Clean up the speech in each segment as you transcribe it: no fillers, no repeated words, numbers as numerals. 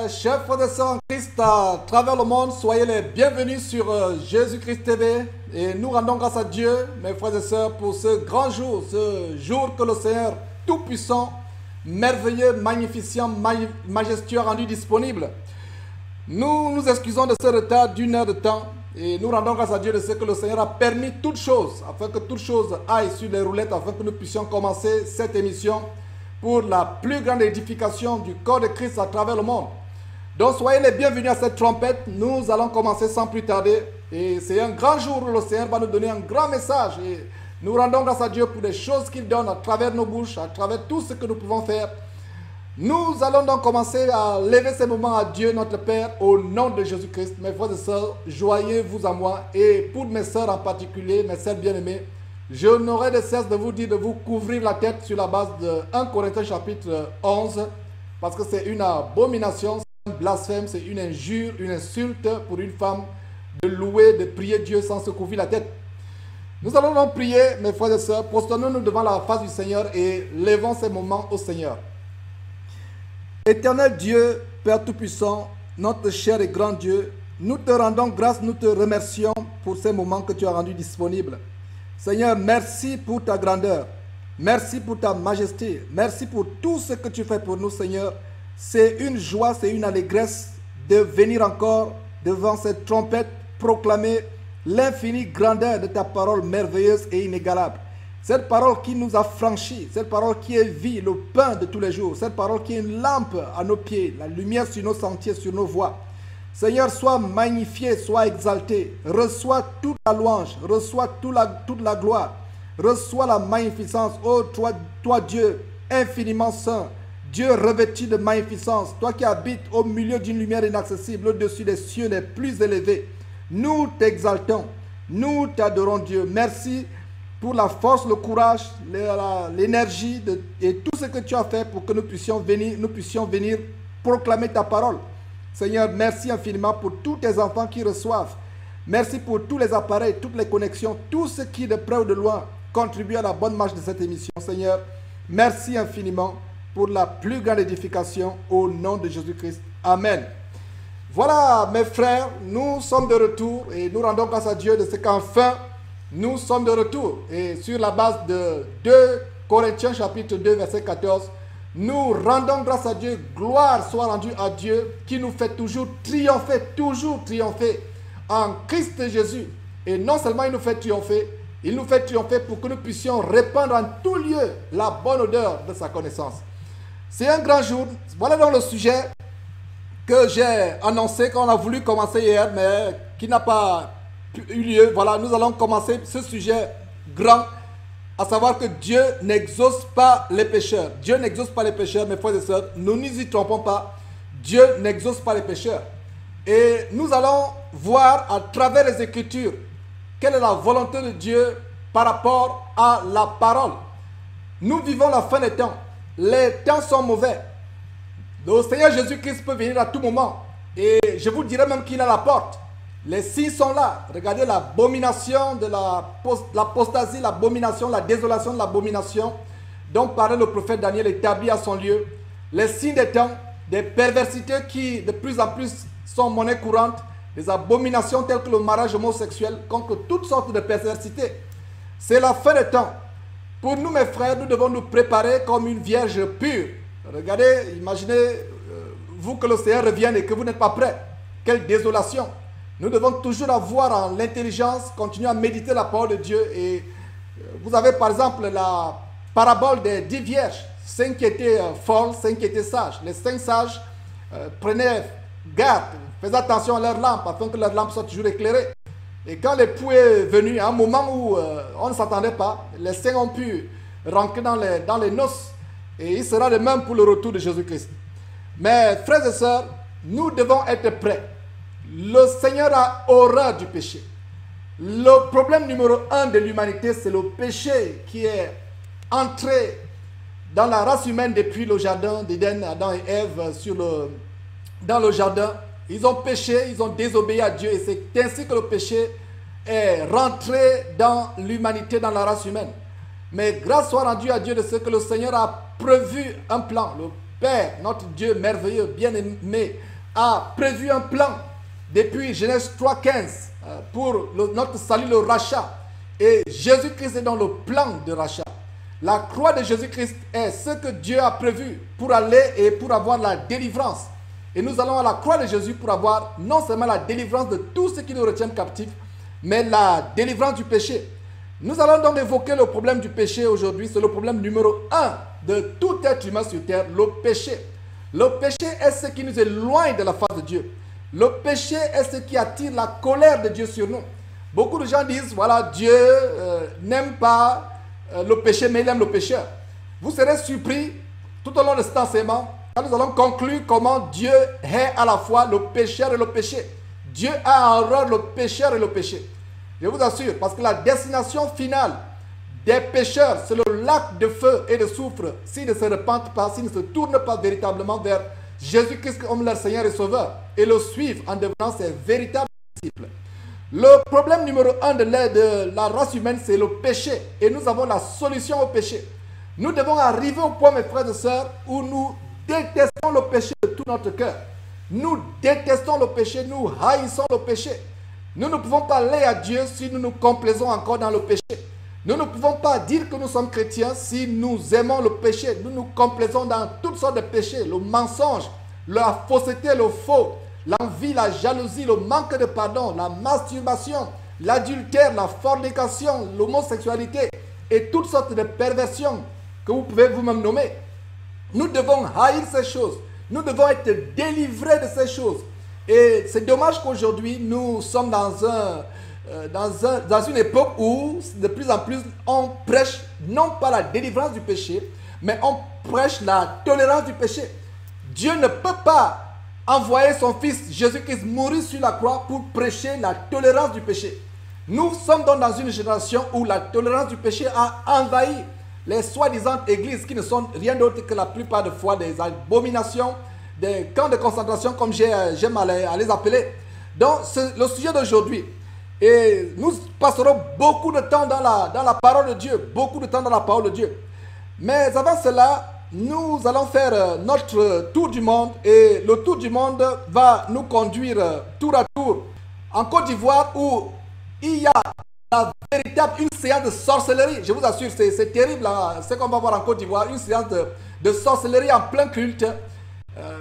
chers frères et sœurs en Christ à travers le monde, soyez les bienvenus sur Jésus-Christ TV. Et nous rendons grâce à Dieu, mes frères et sœurs, pour ce grand jour, ce jour que le Seigneur Tout-Puissant, merveilleux, magnificent, majestueux a rendu disponible. Nous nous excusons de ce retard d'une heure de temps et nous rendons grâce à Dieu de ce que le Seigneur a permis toutes choses, afin que toutes choses aillent sur les roulettes, afin que nous puissions commencer cette émission pour la plus grande édification du corps de Christ à travers le monde. Donc soyez les bienvenus à cette trompette. Nous allons commencer sans plus tarder. Et c'est un grand jour où le Seigneur va nous donner un grand message. Et nous rendons grâce à Dieu pour les choses qu'il donne à travers nos bouches, à travers tout ce que nous pouvons faire. Nous allons donc commencer à lever ces moments à Dieu notre Père au nom de Jésus-Christ. Mes frères et sœurs, joignez-vous à moi. Et pour mes sœurs en particulier, mes sœurs bien-aimées, je n'aurai de cesse de vous dire de vous couvrir la tête sur la base de 1 Corinthiens chapitre 11, parce que c'est une abomination, c'est un blasphème, c'est une injure, une insulte pour une femme de louer, de prier Dieu sans se couvrir la tête. Nous allons donc prier, mes frères et sœurs, prosternons-nous devant la face du Seigneur et levons ces moments au Seigneur. Éternel Dieu, Père Tout-Puissant, notre cher et grand Dieu, nous te rendons grâce, nous te remercions pour ces moments que tu as rendus disponibles. Seigneur, merci pour ta grandeur, merci pour ta majesté, merci pour tout ce que tu fais pour nous, Seigneur. C'est une joie, c'est une allégresse de venir encore devant cette trompette proclamer l'infinie grandeur de ta parole merveilleuse et inégalable. Cette parole qui nous a franchis, cette parole qui est vie, le pain de tous les jours, cette parole qui est une lampe à nos pieds, la lumière sur nos sentiers, sur nos voies. Seigneur, sois magnifié, sois exalté, reçois toute la louange, reçois toute la gloire, reçois la magnificence. Oh, toi Dieu, infiniment saint, Dieu revêtu de magnificence, toi qui habites au milieu d'une lumière inaccessible, au-dessus des cieux les plus élevés, nous t'exaltons, nous t'adorons Dieu. Merci pour la force, le courage, l'énergie et tout ce que tu as fait pour que nous puissions venir proclamer ta parole. Seigneur, merci infiniment pour tous tes enfants qui reçoivent. Merci pour tous les appareils, toutes les connexions, tout ce qui de près ou de loin contribue à la bonne marche de cette émission. Seigneur, merci infiniment pour la plus grande édification au nom de Jésus-Christ. Amen. Voilà mes frères, nous sommes de retour et nous rendons grâce à Dieu de ce qu'enfin nous sommes de retour. Et sur la base de 2 Corinthiens chapitre 2 verset 14, nous rendons grâce à Dieu, gloire soit rendue à Dieu qui nous fait toujours triompher en Christ Jésus. Et non seulement il nous fait triompher pour que nous puissions répandre en tout lieu la bonne odeur de sa connaissance. C'est un grand jour. Voilà donc le sujet que j'ai annoncé quand on a voulu commencer hier, mais qui n'a pas eu lieu. Voilà, nous allons commencer ce sujet grand, à savoir que Dieu n'exauce pas les pécheurs. Dieu n'exauce pas les pécheurs, mes frères et sœurs. Nous ne nous y trompons pas. Dieu n'exauce pas les pécheurs. Et nous allons voir à travers les Écritures quelle est la volonté de Dieu par rapport à la parole. Nous vivons la fin des temps. Les temps sont mauvais. Le Seigneur Jésus-Christ peut venir à tout moment. Et je vous dirais même qu'il est à la porte. Les signes sont là. Regardez l'abomination de l'apostasie, l'abomination, la désolation de l'abomination dont parlait le prophète Daniel établi à son lieu. Les signes des temps, des perversités qui de plus en plus sont monnaie courante, des abominations telles que le mariage homosexuel, contre toutes sortes de perversités. C'est la fin des temps. Pour nous, mes frères, nous devons nous préparer comme une vierge pure. Regardez, imaginez vous que le Seigneur revienne et que vous n'êtes pas prêts. Quelle désolation! Nous devons toujours avoir en l'intelligence, continuer à méditer la parole de Dieu. Et vous avez par exemple la parabole des 10 vierges. 5 qui étaient folles, 5 qui étaient sages. Les 5 sages prenaient garde, faisaient attention à leurs lampes afin que leurs lampes soient toujours éclairées. Et quand l'époux est venu, à un moment où on ne s'attendait pas, les 5 ont pu rentrer dans les noces. Et il sera de même pour le retour de Jésus-Christ. Mais frères et sœurs, nous devons être prêts. Le Seigneur a horreur du péché. Le problème numéro 1 de l'humanité, c'est le péché qui est entré dans la race humaine depuis le jardin d'Éden, Adam et Ève dans le jardin. Ils ont péché, ils ont désobéi à Dieu et c'est ainsi que le péché est rentré dans l'humanité, dans la race humaine. Mais grâce soit rendue à Dieu de ce que le Seigneur a prévu un plan. Le Père, notre Dieu merveilleux, bien-aimé, a prévu un plan depuis Genèse 3:15 pour notre salut, le rachat. Et Jésus-Christ est dans le plan de rachat. La croix de Jésus-Christ est ce que Dieu a prévu pour aller et pour avoir la délivrance. Et nous allons à la croix de Jésus pour avoir non seulement la délivrance de tout ce qui nous retient captifs, mais la délivrance du péché. Nous allons donc évoquer le problème du péché aujourd'hui. C'est le problème numéro 1 de tout être humain sur terre, le péché. Le péché est ce qui nous éloigne de la face de Dieu. Le péché est ce qui attire la colère de Dieu sur nous. Beaucoup de gens disent, voilà, Dieu n'aime pas le péché, mais il aime le pécheur. Vous serez surpris tout au long de cet enseignement, quand nous allons conclure comment Dieu hait à la fois le pécheur et le péché. Dieu a en horreur le pécheur et le péché. Je vous assure, parce que la destination finale des pécheurs, c'est le lac de feu et de soufre, s'ils ne se repentent pas, s'ils ne se tournent pas véritablement vers Jésus-Christ comme leur Seigneur et Sauveur, et le suivent en devenant ses véritables disciples. Le problème numéro 1 de la race humaine, c'est le péché. Et nous avons la solution au péché. Nous devons arriver au point, mes frères et sœurs, où nous détestons le péché de tout notre cœur. Nous détestons le péché, nous haïssons le péché. Nous ne pouvons pas aller à Dieu si nous nous complaisons encore dans le péché. Nous ne pouvons pas dire que nous sommes chrétiens si nous aimons le péché. Nous nous complaisons dans toutes sortes de péchés. Le mensonge, la fausseté, le faux, l'envie, la jalousie, le manque de pardon, la masturbation, l'adultère, la fornication, l'homosexualité et toutes sortes de perversions que vous pouvez vous-même nommer. Nous devons haïr ces choses. Nous devons être délivrés de ces choses. Et c'est dommage qu'aujourd'hui, nous sommes dans une époque où de plus en plus on prêche non pas la délivrance du péché, mais on prêche la tolérance du péché. Dieu ne peut pas envoyer son fils Jésus-Christ mourir sur la croix pour prêcher la tolérance du péché. Nous sommes donc dans une génération où la tolérance du péché a envahi les soi-disant églises qui ne sont rien d'autre que la plupart des fois des abominations, des camps de concentration comme j'aime à les appeler. Donc c'est le sujet d'aujourd'hui. Et nous passerons beaucoup de temps dans la parole de Dieu, beaucoup de temps dans la parole de Dieu. Mais avant cela, nous allons faire notre tour du monde et le tour du monde va nous conduire tour à tour en Côte d'Ivoire où il y a une séance de sorcellerie. Je vous assure, c'est terrible hein, ce qu'on va voir en Côte d'Ivoire, une séance de sorcellerie en plein culte.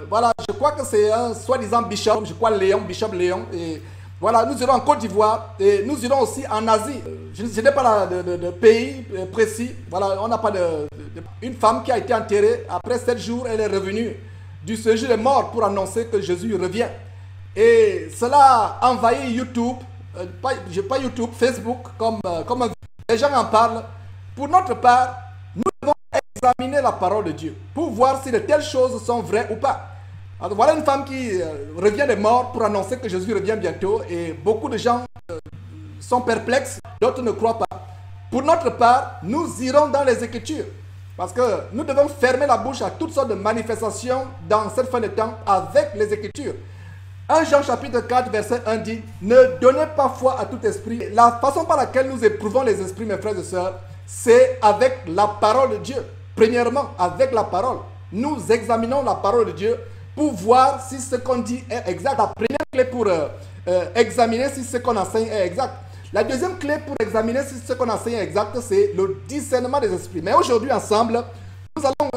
Voilà, je crois que c'est un soi-disant bishop, je crois bishop Léon. Et voilà, nous irons en Côte d'Ivoire et nous irons aussi en Asie. Je n'ai pas de pays précis. Voilà, on n'a pas une femme qui a été enterrée. Après 7 jours, elle est revenue du séjour des morts pour annoncer que Jésus revient. Et cela a envahi YouTube, pas YouTube, Facebook, comme les gens en parlent. Pour notre part, nous devons examiner la parole de Dieu pour voir si de telles choses sont vraies ou pas. Alors, voilà une femme qui revient des morts pour annoncer que Jésus revient bientôt et beaucoup de gens sont perplexes, d'autres ne croient pas. Pour notre part, nous irons dans les Écritures parce que nous devons fermer la bouche à toutes sortes de manifestations dans cette fin de temps avec les Écritures. 1 Jean chapitre 4 verset 1 dit « Ne donnez pas foi à tout esprit ». La façon par laquelle nous éprouvons les esprits, mes frères et sœurs, c'est avec la parole de Dieu. Premièrement, avec la parole. Nous examinons la parole de Dieu pour voir si ce qu'on dit est exact. La première clé pour examiner si ce qu'on enseigne est exact. La deuxième clé pour examiner si ce qu'on enseigne est exact, c'est le discernement des esprits. Mais aujourd'hui, ensemble, nous allons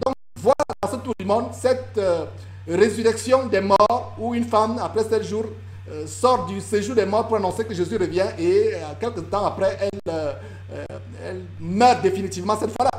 donc voir dans ce tour du monde cette résurrection des morts où une femme, après 7 jours, sort du séjour des morts pour annoncer que Jésus revient et quelques temps après, elle meurt définitivement cette fois-là.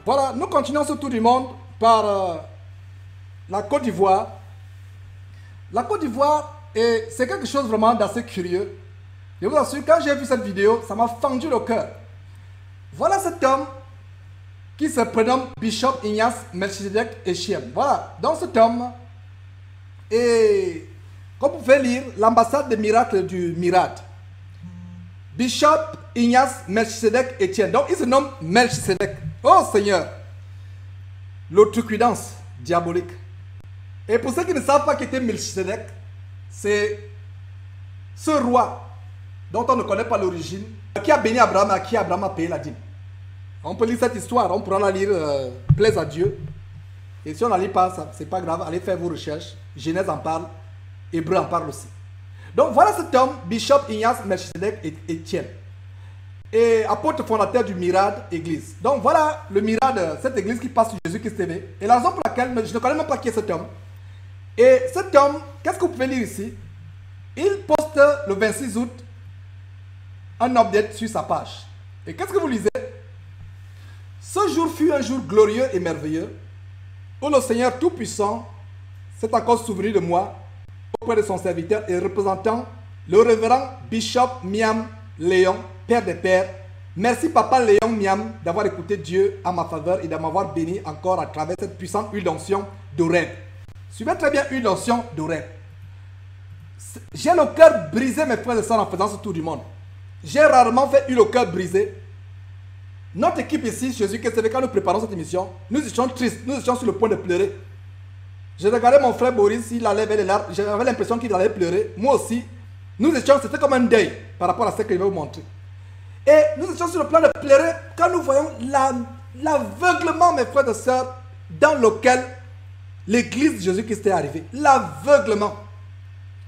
voilà, nous continuons ce tour du monde par la Côte d'Ivoire. La Côte d'Ivoire, c'est quelque chose vraiment d'assez curieux. Je vous assure, quand j'ai vu cette vidéo, ça m'a fendu le cœur. Voilà cet homme qui se prénomme Bishop Ignace Melchizedek Etienne. Voilà, dans cet homme, et comme vous pouvez lire, l'ambassade des miracles du Mirad. Bishop Ignace Melchizedek Etienne. Donc il se nomme Melchizedek. Oh Seigneur, l'outrecuidance diabolique. Et pour ceux qui ne savent pas qui était Melchizedek, c'est ce roi dont on ne connaît pas l'origine, qui a béni Abraham et à qui Abraham a payé la dîme. On peut lire cette histoire, on pourra la lire, plaise à Dieu. Et si on ne la lit pas, c'est pas grave, allez faire vos recherches. Genèse en parle, Hébreu en parle aussi. Donc voilà cet homme, Bishop Ignace Melchizedek Etienne, et apôtre fondateur du Mirad Église. Donc voilà le Mirad, cette église qui passe sur Jésus-Christ TV. Et la raison pour laquelle je ne connais même pas qui est cet homme. Et cet homme, qu'est-ce que vous pouvez lire ici? Il poste le 26 août un update sur sa page. Et qu'est-ce que vous lisez? Ce jour fut un jour glorieux et merveilleux, où le Seigneur Tout-Puissant s'est encore souvenu de moi auprès de son serviteur et représentant le révérend Bishop Miam Léon, Père des Pères. Merci Papa Léon Miam d'avoir écouté Dieu à ma faveur et de m'avoir béni encore à travers cette puissante huile d'onction d'Oreb. Suivez très bien huile d'onction d'Oreb. J'ai le cœur brisé, mes frères et sœurs, en faisant ce tour du monde. J'ai rarement fait eu le cœur brisé. Notre équipe ici, Jésus-Christ, quand nous préparons cette émission, nous étions tristes, nous étions sur le point de pleurer. Je regardais mon frère Boris, il allait vers les larmes, j'avais l'impression qu'il allait pleurer. Moi aussi, nous étions, c'était comme un deuil par rapport à ce que je vais vous montrer. Et nous étions sur le plan de pleurer quand nous voyons l'aveuglement, mes frères et sœurs, dans lequel l'église de Jésus-Christ est arrivée. L'aveuglement.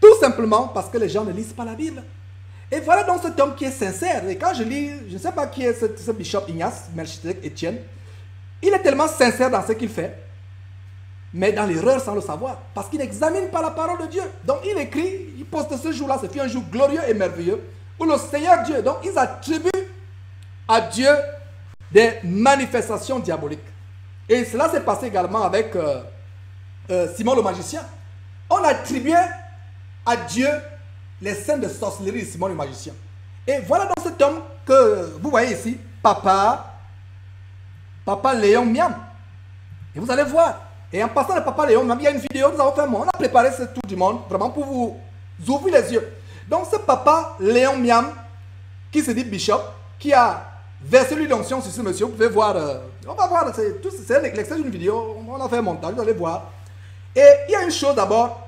Tout simplement parce que les gens ne lisent pas la Bible. Et voilà donc cet homme qui est sincère. Et quand je lis, je ne sais pas qui est ce Bishop Ignace Melchizedek Etienne, il est tellement sincère dans ce qu'il fait, mais dans l'erreur sans le savoir, parce qu'il n'examine pas la parole de Dieu. Donc il écrit, il poste ce jour-là, c'est un jour glorieux et merveilleux, où le Seigneur Dieu, donc ils attribuent à Dieu des manifestations diaboliques. Et cela s'est passé également avec Simon le magicien. On attribuait à Dieu les scènes de sorcellerie de Simon le magicien. Et voilà donc cet homme que vous voyez ici, Papa Léon Miam. Et vous allez voir. Et en passant de Papa Léon Miam, il y a une vidéo, nous avons fait, on a préparé ce tour du monde, vraiment pour vous ouvrir les yeux. Donc ce Papa Léon Miam, qui se dit Bishop, qui a versé l'huile d'onction sur ce monsieur, vous pouvez voir, on va voir, c'est l'extrait d'une vidéo, on a fait un montage, vous allez voir. Et il y a une chose d'abord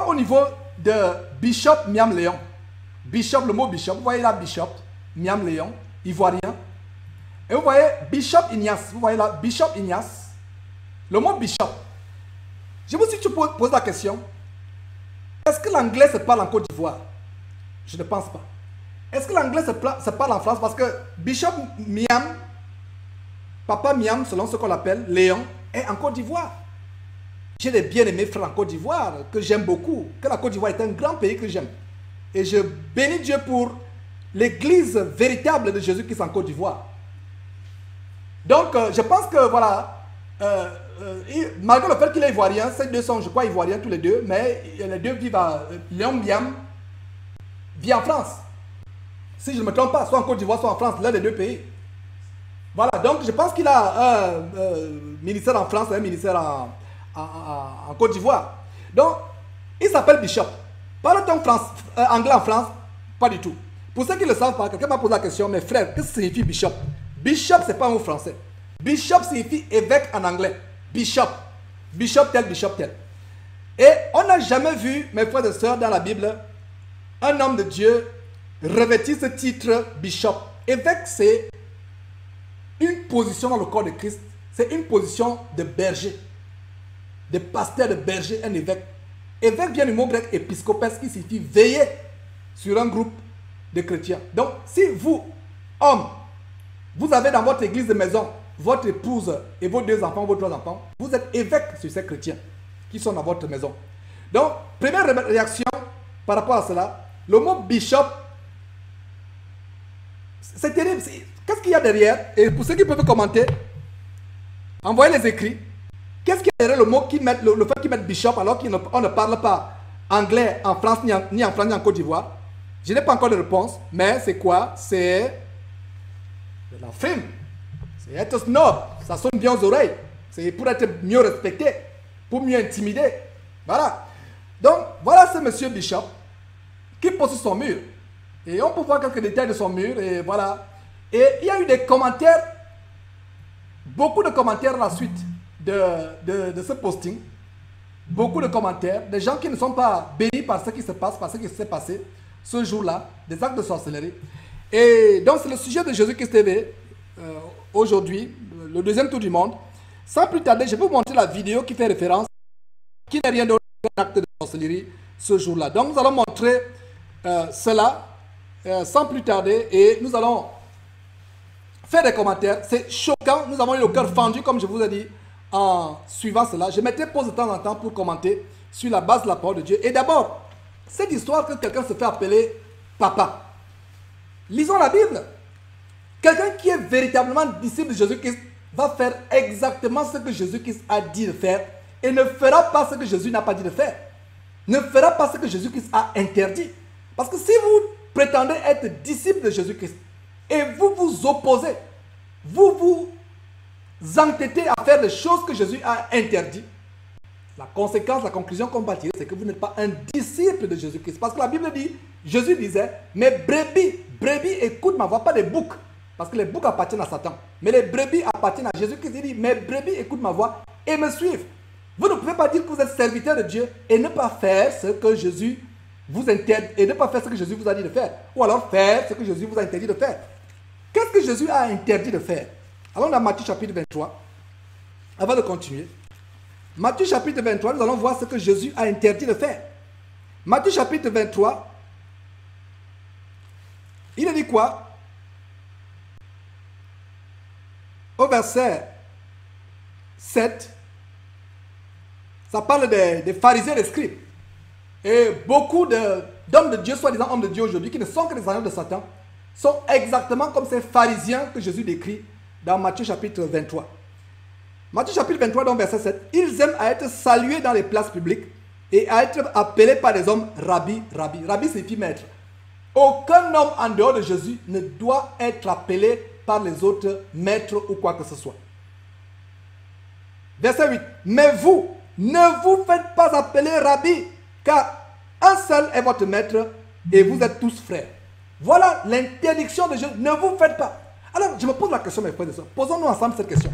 au niveau de Bishop Miam Léon. Bishop, le mot Bishop, vous voyez là Bishop, Miam Léon, ivoirien. Et vous voyez Bishop Ignace, vous voyez là Bishop Ignace. Le mot Bishop. Je vous pose la question. Est-ce que l'anglais se parle en Côte d'Ivoire? Je ne pense pas. Est-ce que l'anglais se parle en France? Parce que Bishop Miam, Papa Miam, selon ce qu'on appelle, Léon, est en Côte d'Ivoire. J'ai des bien-aimés frères en Côte d'Ivoire que j'aime beaucoup. Que la Côte d'Ivoire est un grand pays que j'aime. Et je bénis Dieu pour l'église véritable de Jésus-Christ en Côte d'Ivoire. Donc, je pense que voilà, malgré le fait qu'il est ivoirien, ces deux sont, je crois, ivoiriens tous les deux, mais les deux vivent à Léon Miam vit en France. Si je ne me trompe pas, soit en Côte d'Ivoire, soit en France, l'un des deux pays. Voilà, donc je pense qu'il a un ministère en France et un ministère en Côte d'Ivoire. Donc, il s'appelle Bishop. Parle-t-on anglais en France? Pas du tout. Pour ceux qui ne le savent pas, quelqu'un m'a posé la question, mes frères, qu'est-ce que signifie Bishop? Bishop, ce n'est pas un mot français. Bishop signifie évêque en anglais. Bishop. Bishop tel, bishop tel. Et on n'a jamais vu, mes frères et sœurs, dans la Bible, un homme de Dieu revêtir ce titre Bishop. Évêque, c'est une position dans le corps de Christ. C'est une position de berger. De pasteur, de berger, un évêque. Évêque vient du mot grec épiscopès qui signifie veiller sur un groupe de chrétiens. Donc, si vous, homme, vous avez dans votre église de maison votre épouse et vos deux enfants, vos trois enfants, vous êtes évêque sur ces chrétiens qui sont dans votre maison. Donc, première réaction par rapport à cela, le mot bishop, c'est terrible. Qu'est-ce qu'il y a derrière? Et pour ceux qui peuvent commenter, Envoyez les écrits. Qu'est-ce qui est derrière le mot qui met, le fait qu'ils mettent bishop alors qu'on ne parle pas anglais en France, ni en France, ni en Côte d'Ivoire? Je n'ai pas encore de réponse, mais c'est quoi? C'est de la frime. C'est être snob. Ça sonne bien aux oreilles. C'est pour être mieux respecté, pour mieux intimider. Voilà. Donc, voilà ce monsieur Bishop qui pose sur son mur. Et on peut voir quelques détails de son mur, et voilà. Et il y a eu des commentaires, beaucoup de commentaires à la suite de ce posting. Beaucoup de commentaires, des gens qui ne sont pas bénis par ce qui se passe, par ce qui s'est passé ce jour-là, des actes de sorcellerie. Et donc, c'est le sujet de Jésus-Christ TV, aujourd'hui, le deuxième tour du monde. Sans plus tarder, je vais vous montrer la vidéo qui fait référence, qui n'est rien d'autre qu'un acte de sorcellerie ce jour-là. Donc, nous allons montrer cela sans plus tarder et nous allons faire des commentaires. C'est choquant, nous avons eu le cœur fendu, comme je vous ai dit, en suivant cela. Je mettrai pause de temps en temps pour commenter sur la base de la parole de Dieu. Et d'abord, cette histoire que quelqu'un se fait appeler papa. Lisons la Bible. Quelqu'un qui est véritablement disciple de Jésus-Christ va faire exactement ce que Jésus-Christ a dit de faire et ne fera pas ce que Jésus n'a pas dit de faire. Ne fera pas ce que Jésus-Christ a interdit. Parce que si vous prétendez être disciple de Jésus-Christ et vous vous opposez, vous vous entêtez à faire les choses que Jésus a interdites, la conséquence, la conclusion qu'on va tirer, c'est que vous n'êtes pas un disciple de Jésus-Christ. Parce que la Bible dit, Jésus disait, mes brebis écoutent ma voix, pas des boucs. Parce que les boucs appartiennent à Satan. Mais les brebis appartiennent à Jésus-Christ. Il dit, mes brebis écoutent ma voix et me suivent. Vous ne pouvez pas dire que vous êtes serviteur de Dieu et ne pas faire ce que Jésus vous interdit, et ne pas faire ce que Jésus vous a dit de faire. Ou alors faire ce que Jésus vous a interdit de faire. Qu'est-ce que Jésus a interdit de faire? Allons dans Matthieu chapitre 23. Avant de continuer. Matthieu chapitre 23, nous allons voir ce que Jésus a interdit de faire. Matthieu chapitre 23, il a dit quoi? Au verset 7, ça parle des pharisiens et des scribes. Et beaucoup d'hommes de Dieu, soi-disant hommes de Dieu aujourd'hui, qui ne sont que des agents de Satan, sont exactement comme ces pharisiens que Jésus décrit dans Matthieu chapitre 23. Matthieu chapitre 23, dans verset 7, ils aiment à être salués dans les places publiques et à être appelés par des hommes rabbi, rabbi. Rabbi signifie maître. Aucun homme en dehors de Jésus ne doit être appelé par les autres maîtres ou quoi que ce soit. Verset 8. Mais vous, ne vous faites pas appeler rabbi, car un seul est votre maître et vous êtes tous frères. Voilà l'interdiction de Jésus. Ne vous faites pas. Alors, je me pose la question, mes frères et sœurs. Posons-nous ensemble cette question.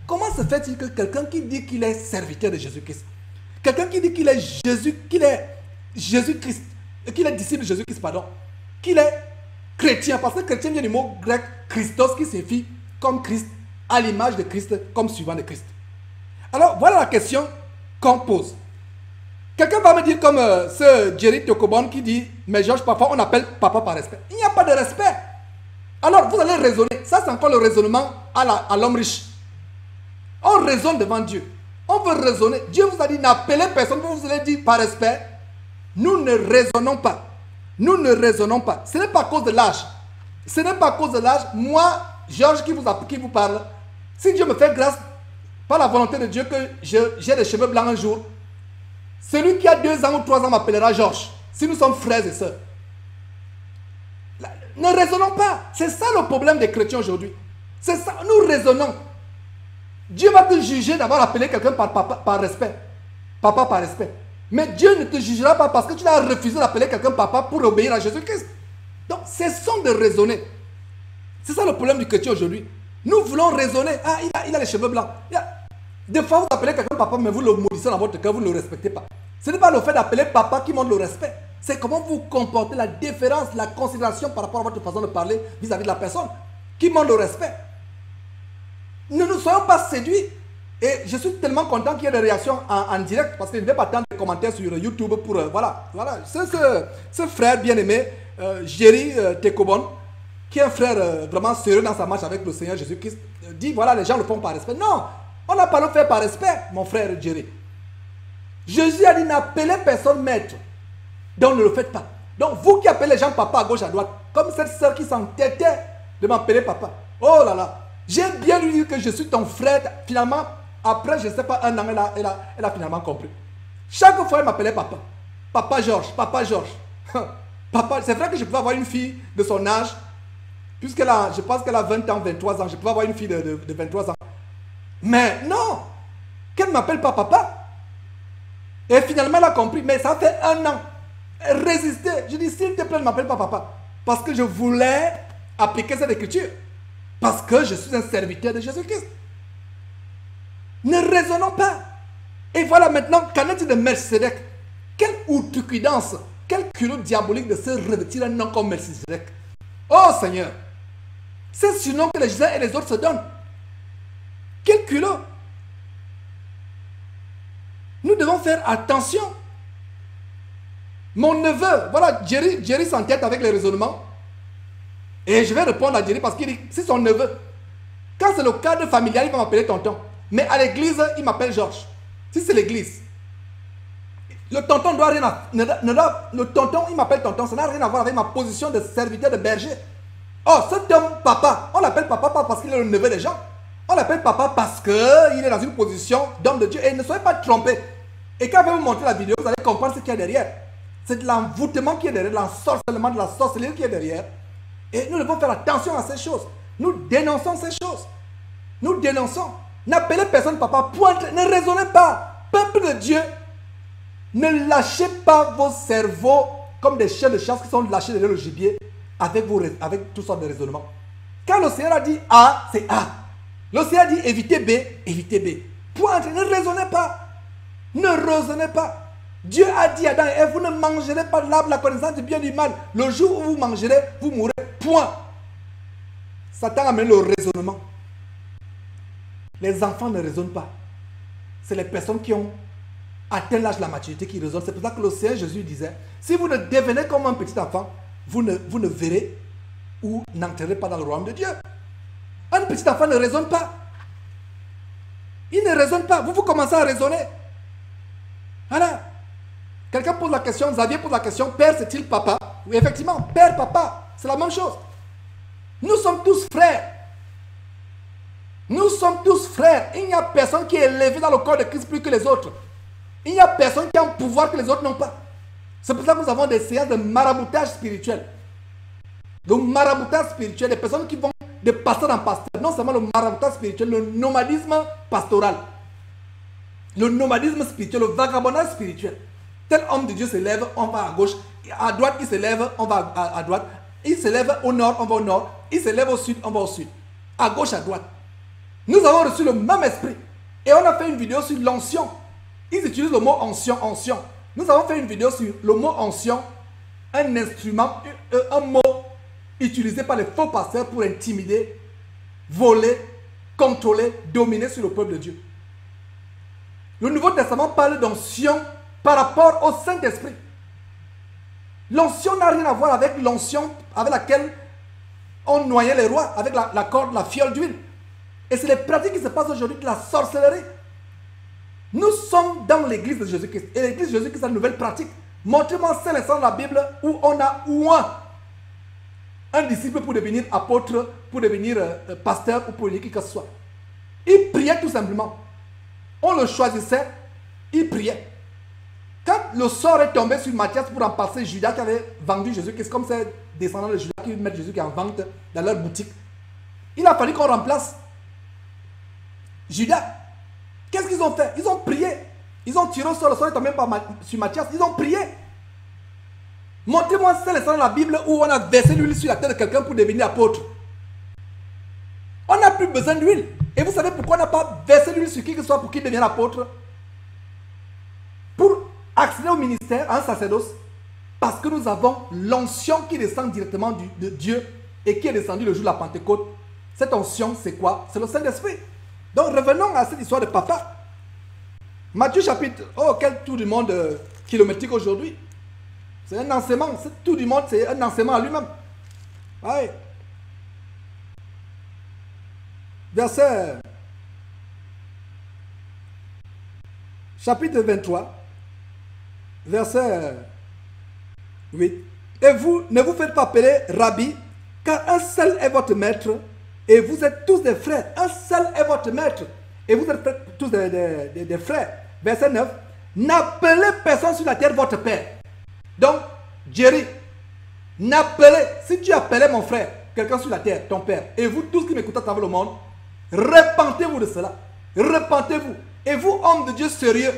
Comment se fait-il que quelqu'un qui dit qu'il est serviteur de Jésus-Christ, quelqu'un qui dit qu'il est Jésus-Christ, qu'il est disciple de Jésus-Christ, pardon, qu'il est chrétien, parce que chrétien vient du mot grec Christos qui signifie comme Christ, à l'image de Christ, comme suivant de Christ. Alors, voilà la question qu'on pose. Quelqu'un va me dire comme ce Jerry Tokobon qui dit, mais Georges, parfois on appelle papa par respect. Il n'y a pas de respect. Alors, vous allez raisonner. Ça, c'est encore le raisonnement à l'homme riche. On raisonne devant Dieu. On veut raisonner. Dieu vous a dit, n'appelez personne. Vous allez dire par respect. Nous ne raisonnons pas. Nous ne raisonnons pas. Ce n'est pas à cause de l'âge. Ce n'est pas à cause de l'âge. Moi, Georges qui vous parle, si Dieu me fait grâce, par la volonté de Dieu, que j'ai les cheveux blancs un jour, celui qui a 2 ans ou 3 ans m'appellera Georges. Si nous sommes frères et sœurs. Ne raisonnons pas. C'est ça le problème des chrétiens aujourd'hui. C'est ça. Nous raisonnons. Dieu va te juger d'avoir appelé quelqu'un par respect. Papa par respect. Mais Dieu ne te jugera pas parce que tu as refusé d'appeler quelqu'un papa pour obéir à Jésus-Christ. Donc, cessons de raisonner. C'est ça le problème du chrétien aujourd'hui. Nous voulons raisonner. Ah, il a les cheveux blancs. Des fois, vous appelez quelqu'un papa, mais vous le maudissez dans votre cœur, vous ne le respectez pas. Ce n'est pas le fait d'appeler papa qui montre le respect. C'est comment vous comportez, la déférence, la considération par rapport à votre façon de parler vis-à-vis de la personne qui montre le respect. Ne nous soyons pas séduits. Et je suis tellement content qu'il y ait des réactions en direct parce que je ne vais pas attendre des commentaires sur YouTube pour... voilà. Ce frère bien-aimé, Jerry Tekobon, qui est un frère vraiment sérieux dans sa marche avec le Seigneur Jésus-Christ, dit voilà, les gens le font par respect. Non, on n'a pas le fait par respect, mon frère Jerry. Jésus a dit n'appelez personne maître. Donc ne le faites pas. Donc vous qui appelez les gens papa à gauche à droite, comme cette soeur qui s'entêtait de m'appeler papa. Oh là là. J'ai bien lui dit que je suis ton frère. Finalement, après, je ne sais pas, un an, elle a finalement compris. Chaque fois, elle m'appelait papa. Papa Georges, papa Georges. Papa, c'est vrai que je pouvais avoir une fille de son âge, puisqu'elle a, je pense qu'elle a 20 ans, 23 ans. Je pouvais avoir une fille de 23 ans. Mais non, qu'elle ne m'appelle pas papa. Et finalement, elle a compris. Mais ça fait un an. Elle résistait. Je dis, s'il te plaît, ne m'appelle pas papa. Parce que je voulais appliquer cette écriture. Parce que je suis un serviteur de Jésus-Christ. Ne raisonnons pas. Et voilà maintenant, qu'en est-il de Melchizedek? Quelle outrecuidance, quel culot diabolique de se revêtir un nom comme Melchizedek. Oh Seigneur, c'est ce nom que les uns et les autres se donnent. Quel culot. Nous devons faire attention. Mon neveu, voilà, Jerry s'entête avec les raisonnements. Et je vais répondre à Jerry parce qu'il dit, c'est son neveu. Quand c'est le cadre familial, il va m'appeler tonton. Mais à l'église, il m'appelle Georges. Si c'est l'église. Le tonton doit rien à... Le tonton, il m'appelle tonton. Ça n'a rien à voir avec ma position de serviteur de berger. Oh, cet homme, papa, on l'appelle papa pas parce qu'il est le neveu des gens. On l'appelle papa parce qu'il est dans une position d'homme de Dieu. Et ne soyez pas trompés. Et quand je vais vous montrer la vidéo, vous allez comprendre ce qu'il y a derrière. C'est de l'envoûtement qui est derrière, de l'ensorcellement, de la sorcellerie qui est derrière. Et nous devons faire attention à ces choses. Nous dénonçons ces choses. Nous dénonçons. N'appelez personne papa. Pointe, ne raisonnez pas. Peuple de Dieu, ne lâchez pas vos cerveaux comme des chiens de chasse qui sont lâchés derrière le gibier avec toutes sortes de raisonnements. Quand le Seigneur a dit A, c'est A. Le Seigneur a dit évitez B, évitez B. Pointe, ne raisonnez pas. Ne raisonnez pas. Dieu a dit à Adam et Ève, vous ne mangerez pas de l'arbre de la connaissance du bien et du mal. Le jour où vous mangerez, vous mourrez. Point. Satan a amené le raisonnement. Les enfants ne raisonnent pas. C'est les personnes qui ont atteint l'âge de la maturité qui raisonnent. C'est pour ça que le Seigneur Jésus disait, si vous ne devenez comme un petit enfant, vous ne verrez ou n'entrerez pas dans le royaume de Dieu. Un petit enfant ne raisonne pas. Il ne raisonne pas. Vous commencez à raisonner. Voilà. Quelqu'un pose la question, Xavier pose la question, père c'est-il papa? Oui, effectivement, père, papa, c'est la même chose. Nous sommes tous frères. Nous sommes tous frères. Il n'y a personne qui est élevé dans le corps de Christ plus que les autres. Il n'y a personne qui a un pouvoir que les autres n'ont pas. C'est pour ça que nous avons des séances de maraboutage spirituel. Le maraboutage spirituel, des personnes qui vont de pasteur en pasteur. Non seulement le maraboutage spirituel, le nomadisme pastoral. Le nomadisme spirituel, le vagabondage spirituel. Tel homme de Dieu se lève, on va à gauche. À droite, il se lève, on va à droite. Il se lève au nord, on va au nord. Il se lève au sud, on va au sud. À gauche, à droite. Nous avons reçu le même esprit. Et on a fait une vidéo sur l'onction. Ils utilisent le mot onction, onction. Nous avons fait une vidéo sur le mot onction. Un instrument, un mot utilisé par les faux pasteurs pour intimider, voler, contrôler, dominer sur le peuple de Dieu. Le Nouveau Testament parle d'onction par rapport au Saint-Esprit. L'onction n'a rien à voir avec l'onction avec laquelle on noyait les rois, avec la corde, la fiole d'huile. Et c'est les pratiques qui se passent aujourd'hui de la sorcellerie. Nous sommes dans l'église de Jésus-Christ. Et l'église de Jésus-Christ a une nouvelle pratique. Montrez-moi un seul instant de la Bible où on a un disciple pour devenir apôtre, pour devenir pasteur ou pour devenir qui que ce soit. Il priait tout simplement. On le choisissait, il priait. Quand le sort est tombé sur Matthias pour remplacer Judas qui avait vendu Jésus-Christ, comme c'est descendants de Judas qui mettent Jésus en vente dans leur boutique, il a fallu qu'on remplace Judas. Qu'est-ce qu'ils ont fait? Ils ont prié. Ils ont tiré au sort, le sort est tombé sur Matthias. Ils ont prié. Montrez-moi un seul instant dans la Bible où on a versé l'huile sur la tête de quelqu'un pour devenir apôtre. On n'a plus besoin d'huile. Et vous savez pourquoi on n'a pas versé l'huile sur qui que ce soit pour qu'il devienne apôtre? Pour accéder au ministère, à un sacerdoce. Parce que nous avons l'onction qui descend directement de Dieu et qui est descendue le jour de la Pentecôte. Cette onction, c'est quoi? C'est le Saint-Esprit. Donc revenons à cette histoire de papa. Matthieu chapitre... Oh, quel tour du monde kilométrique aujourd'hui. C'est un enseignement. Ce tour du monde, c'est un enseignement à lui-même. Ouais. Verset... Chapitre 23. Verset 8. Et vous, ne vous faites pas appeler Rabbi, car un seul est votre maître, et vous êtes tous des frères. Un seul est votre maître et vous êtes tous des frères. Verset 9. N'appelez personne sur la terre votre père. Donc, Jerry, n'appelez, si tu appelais mon frère, quelqu'un sur la terre, ton père, et vous tous qui m'écoutez à travers le monde, repentez-vous de cela. Repentez-vous. Et vous, hommes de Dieu sérieux,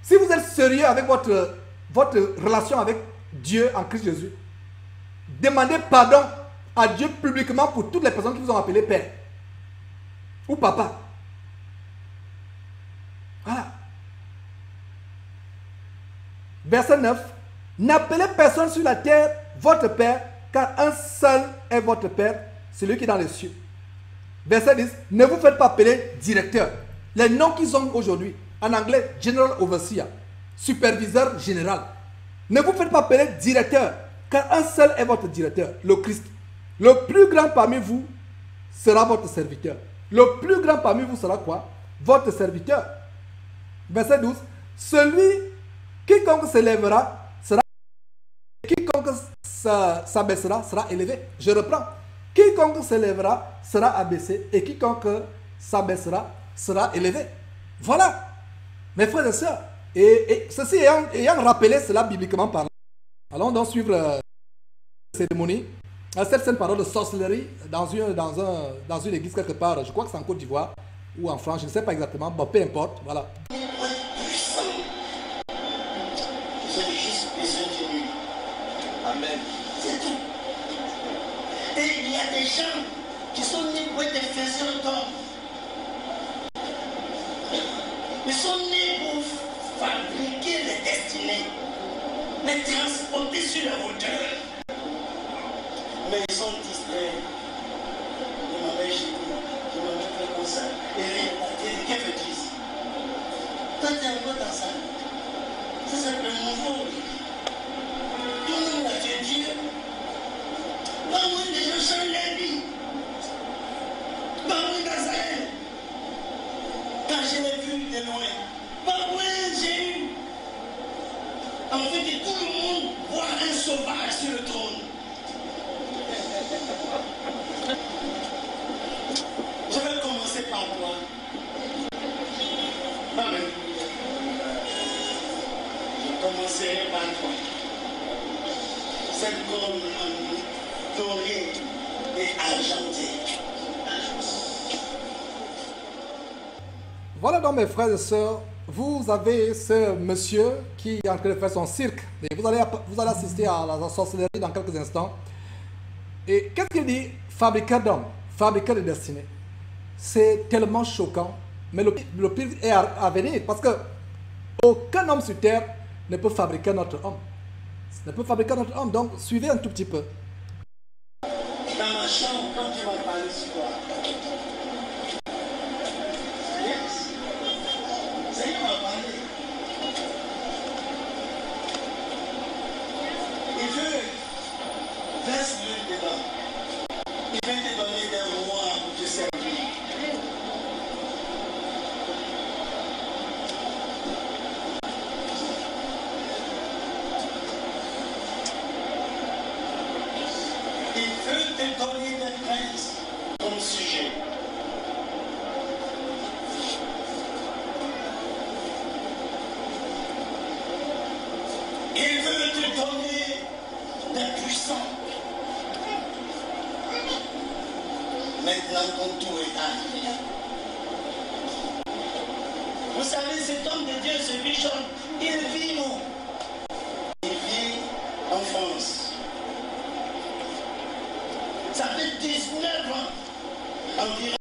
si vous êtes sérieux avec votre relation avec Dieu en Christ Jésus, demandez pardon à Dieu publiquement pour toutes les personnes qui vous ont appelé père ou papa. Voilà. Verset 9. N'appelez personne sur la terre votre père, car un seul est votre père, celui qui est dans les cieux. Verset 10. Ne vous faites pas appeler directeur. Les noms qu'ils ont aujourd'hui, en anglais, General Overseer, superviseur général. Ne vous faites pas appeler directeur, car un seul est votre directeur, le Christ. Le plus grand parmi vous sera votre serviteur. Le plus grand parmi vous sera quoi? Votre serviteur. Verset 12. Quiconque s'élèvera sera, quiconque s'abaissera sera élevé. Je reprends. Quiconque s'élèvera sera abaissé et quiconque s'abaissera sera élevé. Voilà, mes frères et sœurs. Et ceci ayant rappelé cela bibliquement parlant, allons donc suivre la cérémonie. Cette sainte parole de sorcellerie dans une église quelque part, je crois que c'est en Côte d'Ivoire ou en France, je ne sais pas exactement, bon, peu importe, voilà. Amen. C'est tout. Et il y a des gens qui sont nés pour être des faiseurs d'hommes. Ils sont nés pour fabriquer les destinées, les transporter sur la hauteur. Mais ils sont distraits. Je m'avais jeté, je m'avais fait comme ça. Et il dit, qu'est-ce que tu dis? Toi, tu es encore dans ça. Ça, c'est le nouveau. Tout le monde a fait Dieu. Pas moins des gens changent leur vie. Pas moins d'Azaël. Quand je l'ai vu de loin, pas moins j'ai eu. En fait, que tout le monde voit un sauvage sur le trône. Je vais commencer par toi. Amen. Je commencerai par toi. Cette gomme dorée et argentée. Voilà donc mes frères et sœurs, vous avez ce monsieur qui est en train de faire son cirque. Et vous allez assister à la sorcellerie dans quelques instants. Et qu'est-ce qu'il dit? Fabriqueur d'hommes, fabriqueur de destinée. C'est tellement choquant. Mais le pire est à venir parce que aucun homme sur terre ne peut fabriquer notre homme. Ne peut fabriquer notre homme. Donc suivez un tout petit peu. Dans ma chambre, quand tu m'as parlé ce soir, Seigneur m'a parlé. Il veut verse l'huile dedans. Il veut te donner des rois pour te servir. Il veut te donner des princes comme sujet. Il veut te donner des puissants. Maintenant ton tour est arrivé. Vous savez, cet homme de Dieu, ce bishop, il vit où? Il vit en France. Ça fait 19 ans environ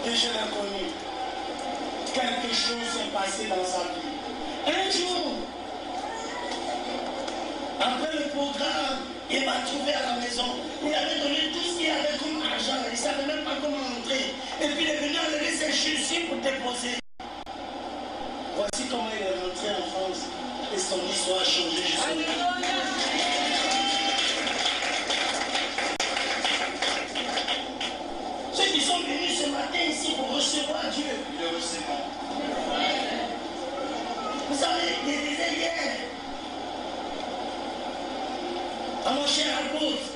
que je l'ai connu. Quelque chose s'est passé dans sa vie. Un jour, après le programme, il m'a trouvé à la maison. Il avait donné tout ce qu'il avait comme argent. Il ne savait même pas comment entrer. Et puis il est venu enlever ses chaussures pour déposer. Voici comment il est rentré en France. Et son histoire a changé jusqu'au bout. Ceux qui sont venus ce matin ici pour recevoir Dieu, ils le recevront. Vous savez, il disait hier à mon cher apôtre,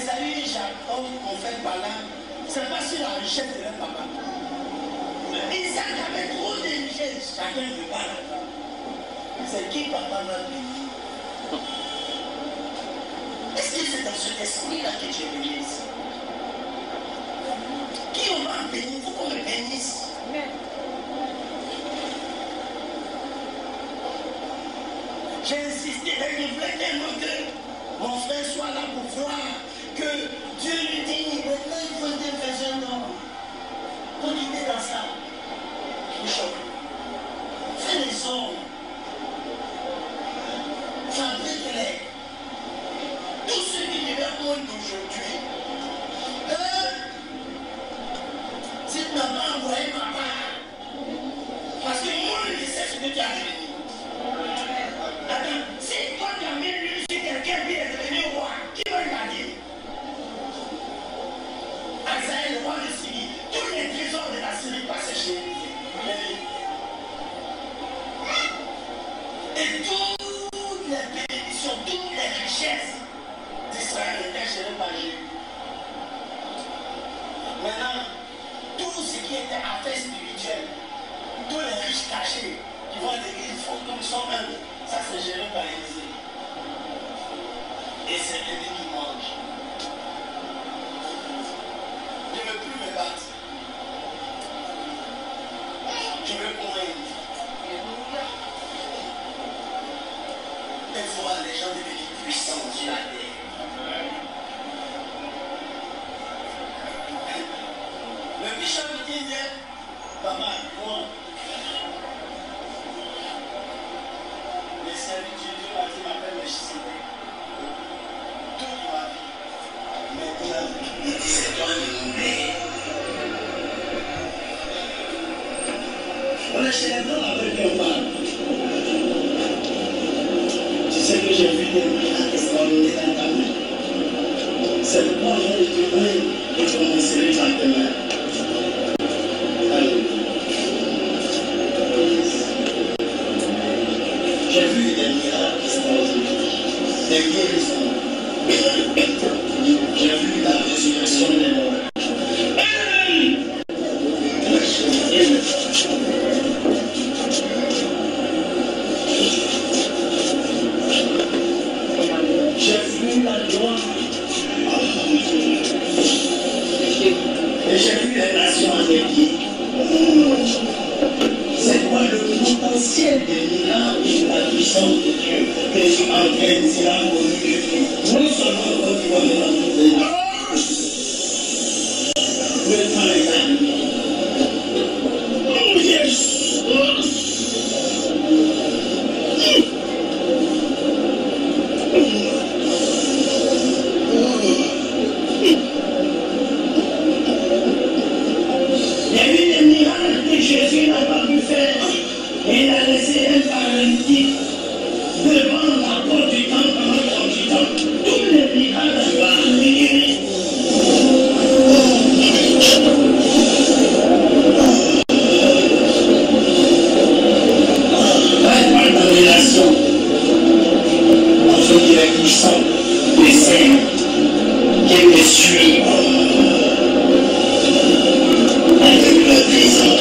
Esaü et Jacob ont fait par là, c'est pas sur la richesse de leur papa. Isaac avait trop de richesses, chacun ne veut pas l'argent. C'est qui papa m'a béni? Est-ce que c'est dans cet esprit-là que tu es venu ici? Qui on m'a béni? Il faut qu'on me bénisse. J'ai insisté, je voulais tellement que mon frère soit là pour voir que Dieu lui dit, maintenant il faut te faire un homme. Pour quitter dans ça. Bishop, fais les hommes. Fabrique-les. Tous ceux qui devaient monde d'aujourd'hui. Si tu n'as pas envoyé ma part, parce que moi je sais ce que tu as fait. Attends, si toi tu as mis lui sur quelqu'un qui est devenu roi, qui va regarder? Azaël, le roi de Syrie, tous les trésors de la Syrie passaient chez lui. Et toutes les bénédictions, toutes les richesses d'Israël étaient gérées par Jéhu. Maintenant, tout ce qui était affaires spirituelles, tous les riches cachés qui vont à l'église, font comme ils sont humbles, ça c'est géré par Élisée. Et c'est lui qui mange. Je ne veux plus me battre. Je veux qu'on ait. Il faut voir les gens devenir puissants sur la terre. Le bishop disait, papa, moi, les serviteurs de Dieu m'appellent Melchisédek. Toute ma vie. Maintenant, c'est toi le mère. On est chez les blancs avec qui on parle. Tu sais que j'ai vu des miracles extraordinaires dans ta main. C'est pourquoi je vais te demander de commencer par tes mains. J'ai vu des miracles extraordinaires, des guérisons. J'ai vu la résurrection des morts. J'ai vu la gloire. Et j'ai vu les nations en équipe. C'est quoi le potentiel des miracles et de la puissance de Dieu que je suis en train de dire à mon Dieu? Non seulement quand tu vas me rencontrer, le temps est arrivé. Oh yes! Il y a eu des miracles que Jésus n'a pas pu faire. Et il a laissé un paralytique devant la porte du temple pendant 38 ans. Tous les miracles doivent arriver. Pas de révélation. On fait qu'il est puissant, les saints, qui me suit. Avec le présent.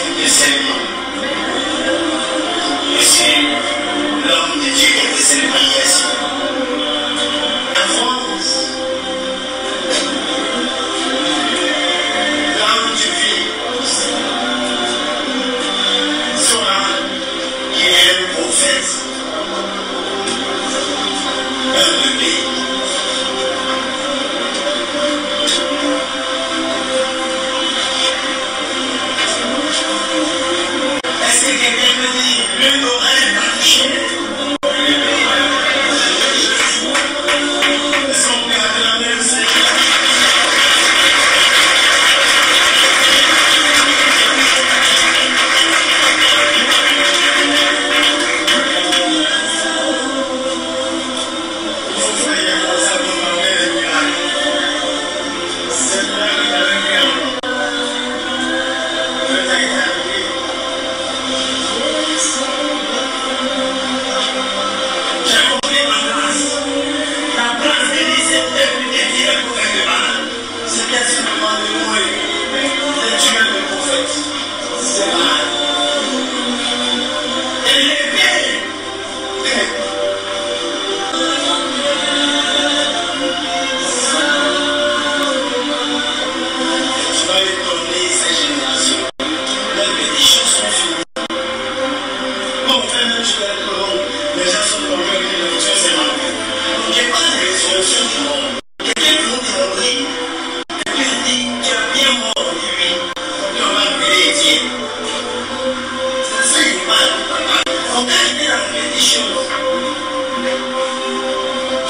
de serment. Je suis l'homme de Dieu qui fait cette prière. Avance. Là où tu vis, sois qui est un prophète, un bébé. Est-ce que quelqu'un peut dire le oreille marché? Est-ce qu'on peut acclamer le Seigneur? Vous voyez comme ça vous parlez les miracles. C'est là que vous avez vu. Peut-être arrivé. J'ai compris ma place. La place d'Élie, c'était plus dédiée pour faire du mal. C'était simplement de louer, de tuer le prophète. C'est mal. Et l'épée. Tu vas étonner ces générations. Les petites choses sont finies. Bon, vraiment, tu vas être long. Les gens sont convaincus que le Dieu c'est mal. Donc, il n'y a pas de résurrection du monde. Quelqu'un vous théorie, quelqu'un dit tu as bien mort aujourd'hui, tu vas brûler Dieu. C'est ça, il est mal. On a été dans les petites choses.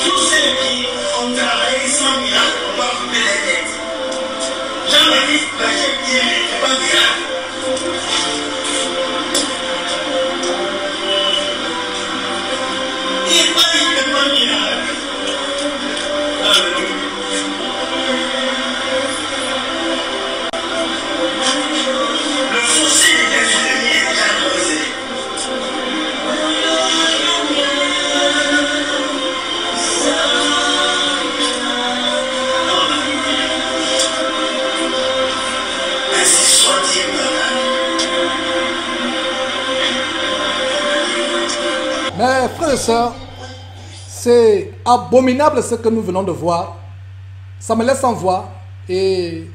Tous ceux qui ont travaillé sans miracle, on va couper les têtes. Jean m'a dit, j'ai bien, c'est pas miracle. Il n'est pas uniquement miracle. Alléluia. Le fossé des ennemis est déjà creusé. Ainsi soit-il, Mais frères et sœurs, c'est abominable ce que nous venons de voir. Ça me laisse en voix. Et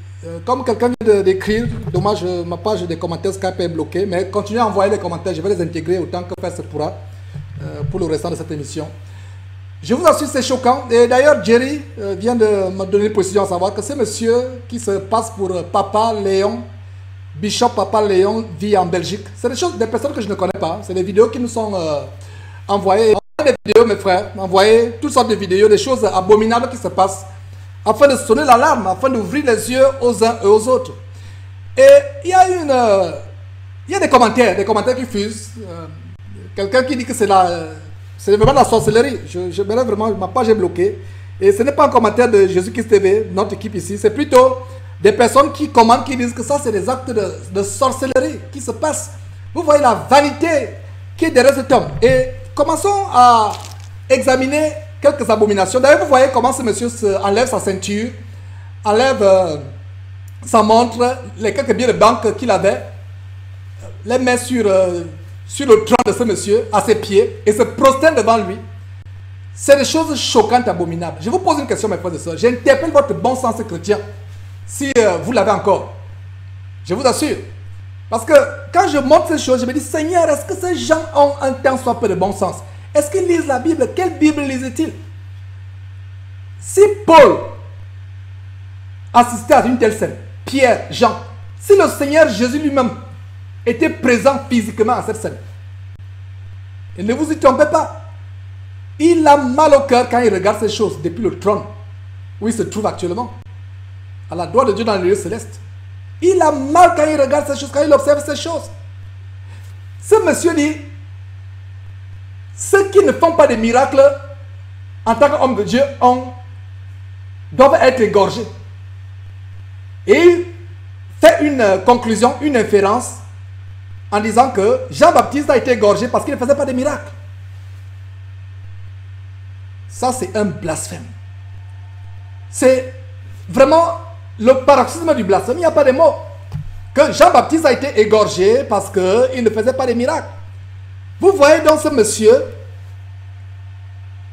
comme quelqu'un vient d'écrire, dommage, ma page des commentaires Skype est bloquée, mais continuez à envoyer les commentaires, je vais les intégrer autant que faire se pourra pour le restant de cette émission. Je vous assure, c'est choquant. Et d'ailleurs, Jerry vient de me donner une précision à savoir que ce monsieur qui se passe pour Papa Léon, Bishop Papa Léon, vit en Belgique. C'est des personnes que je ne connais pas. C'est des vidéos qui nous sont envoyées. Des vidéos, mes frères, envoyées toutes sortes de vidéos, des choses abominables qui se passent afin de sonner l'alarme, afin d'ouvrir les yeux aux uns et aux autres. Et il y a des commentaires qui fusent. Quelqu'un qui dit que c'est vraiment la sorcellerie. Je me lève vraiment, ma page est bloquée. Et ce n'est pas un commentaire de Jésus-Christ TV, notre équipe ici. C'est plutôt des personnes qui commentent, qui disent que ça, c'est des actes de sorcellerie qui se passent. Vous voyez la vanité qui est derrière cet homme. Et commençons à examiner quelques abominations. D'ailleurs, vous voyez comment ce monsieur enlève sa ceinture, enlève sa montre, les quelques billets de banque qu'il avait, les met sur le trône de ce monsieur, à ses pieds, et se prosterne devant lui. C'est des choses choquantes, abominables. Je vous pose une question, mes frères et sœurs. J'interpelle votre bon sens chrétien, si vous l'avez encore. Je vous assure. Parce que quand je montre ces choses, je me dis, Seigneur, est-ce que ces gens ont un tant soit peu de bon sens? Est-ce qu'ils lisent la Bible? Quelle Bible lisent-ils? Si Paul assistait à une telle scène, Pierre, Jean, si le Seigneur Jésus lui-même était présent physiquement à cette scène, et ne vous y trompez pas, il a mal au cœur quand il regarde ces choses depuis le trône où il se trouve actuellement, à la droite de Dieu dans les lieux célestes. Il a mal quand il regarde ces choses, quand il observe ces choses. Ce monsieur dit, ceux qui ne font pas de miracles en tant qu'homme de Dieu doivent être égorgés. Et il fait une conclusion, une inférence, en disant que Jean-Baptiste a été égorgé parce qu'il ne faisait pas de miracles. Ça, c'est un blasphème. C'est vraiment le paroxysme du blasphème. Il n'y a pas de mots. que Jean-Baptiste a été égorgé parce qu'il ne faisait pas de miracles. Vous voyez donc ce monsieur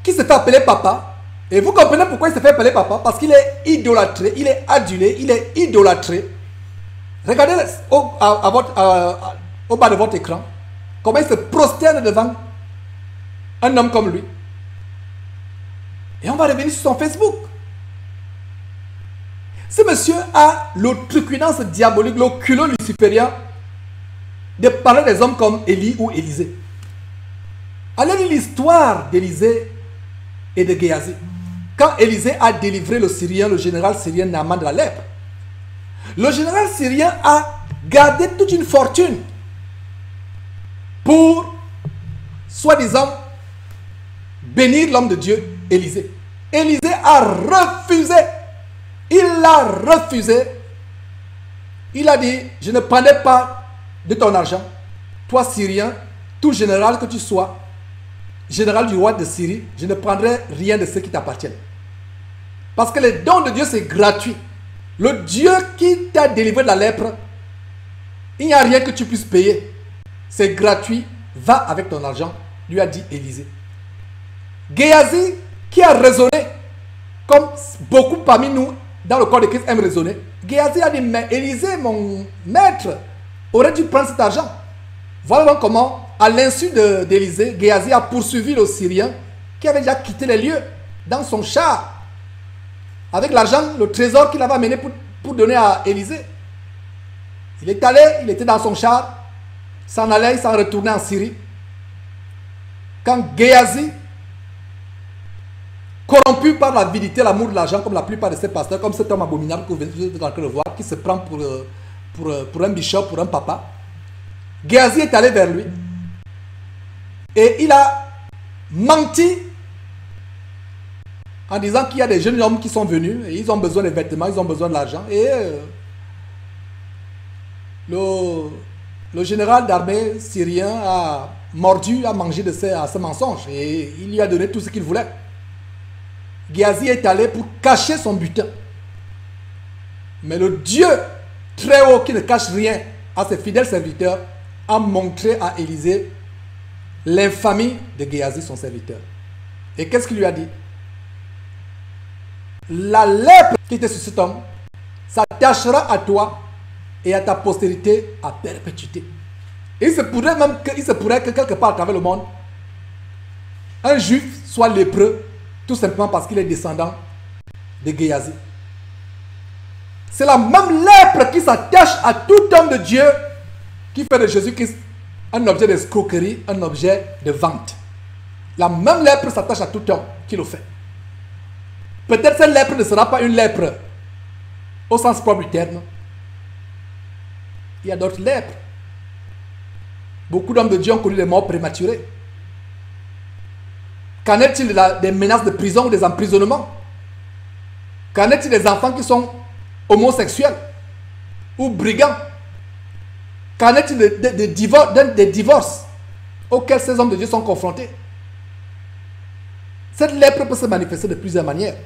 qui se fait appeler papa. Et vous comprenez pourquoi il se fait appeler papa? Parce qu'il est idolâtré, il est adulé, il est idolâtré. Regardez au bas de votre écran comment il se prosterne devant un homme comme lui. Et on va revenir sur son Facebook. Ce monsieur a l'outrecuidance diabolique, le culot luciférien de parler des hommes comme Élie ou Élisée. Allez lire l'histoire d'Élisée et de Géasi. Quand Élisée a délivré le Syrien, le général syrien Naaman de la lèpre, le général syrien a gardé toute une fortune pour, soi-disant, bénir l'homme de Dieu, Élisée. Élisée a refusé. Il a refusé. Il a dit, je ne prendrai pas de ton argent. Toi, Syrien, tout général que tu sois, général du roi de Syrie, je ne prendrai rien de ce qui t'appartient. Parce que les dons de Dieu, c'est gratuit. Le Dieu qui t'a délivré de la lèpre, il n'y a rien que tu puisses payer. C'est gratuit. Va avec ton argent, lui a dit Élisée. Géasi, qui a raisonné, comme beaucoup parmi nous, dans le corps de Christ, aiment raisonner. Géasi a dit, mais Élisée, mon maître, aurait dû prendre cet argent. Voilà donc comment, à l'insu d'Élisée, Géasi a poursuivi le Syrien qui avait déjà quitté les lieux dans son char. Avec l'argent, le trésor qu'il avait amené pour donner à Élisée. Il est allé, il était dans son char, s'en allait, il s'en retournait en Syrie. Quand Géasi, corrompu par l'avidité, l'amour de l'argent, comme la plupart de ces pasteurs, comme cet homme abominable que vous venez de voir, qui se prend pour un bishop, pour un papa, Géasi est allé vers lui et il a menti en disant qu'il y a des jeunes hommes qui sont venus et ils ont besoin de vêtements, ils ont besoin de l'argent. Et le général d'armée syrien a mordu, a mangé de ce mensonge et il lui a donné tout ce qu'il voulait. Géasi est allé pour cacher son butin. Mais le Dieu très haut qui ne cache rien à ses fidèles serviteurs a montré à Élisée l'infamie de Géasi, son serviteur. Et qu'est-ce qu'il lui a dit? La lèpre qui était sur cet homme s'attachera à toi et à ta postérité à perpétuité. Et il se pourrait que quelque part à travers le monde, un juif soit lépreux tout simplement parce qu'il est descendant de Géasi. C'est la même lèpre qui s'attache à tout homme de Dieu qui fait de Jésus-Christ un objet d'escroquerie, un objet de vente. La même lèpre s'attache à tout homme qui le fait. Peut-être cette lèpre ne sera pas une lèpre au sens propre du terme. Il y a d'autres lèpres. Beaucoup d'hommes de Dieu ont connu des morts prématurées. Qu'en est-il des menaces de prison ou des emprisonnements? Qu'en est-il des enfants qui sont homosexuels ou brigands? Qu'en est-il des divorces auxquels ces hommes de Dieu sont confrontés? Cette lèpre peut se manifester de plusieurs manières.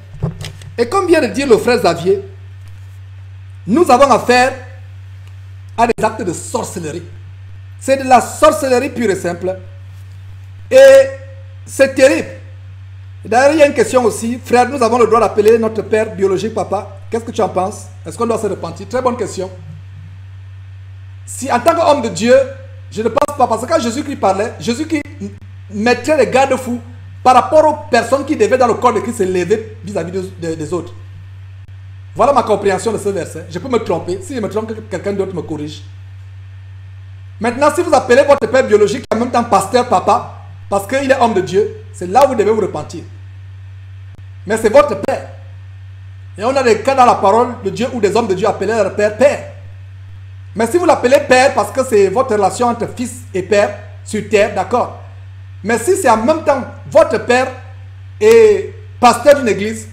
Et comme vient de dire le frère Xavier, nous avons affaire à des actes de sorcellerie. C'est de la sorcellerie pure et simple. Et c'est terrible. D'ailleurs, il y a une question aussi. Frère, nous avons le droit d'appeler notre père biologique papa. Qu'est-ce que tu en penses? Est-ce qu'on doit se repentir? Très bonne question. Si en tant qu'homme de Dieu, je ne pense pas, parce que quand Jésus-Christ parlait, Jésus-Christ mettrait les garde-fous par rapport aux personnes qui devaient dans le corps de Christ s'élever vis-à-vis des autres. Voilà ma compréhension de ce verset. Je peux me tromper. Si je me trompe, quelqu'un d'autre me corrige. Maintenant, si vous appelez votre père biologique en même temps pasteur papa, parce qu'il est homme de Dieu, c'est là où vous devez vous repentir. Mais c'est votre père. Et on a des cas dans la parole de Dieu où des hommes de Dieu appelaient leur père père. Mais si vous l'appelez père parce que c'est votre relation entre fils et père sur terre, d'accord. Mais si c'est en même temps votre père et pasteur d'une église,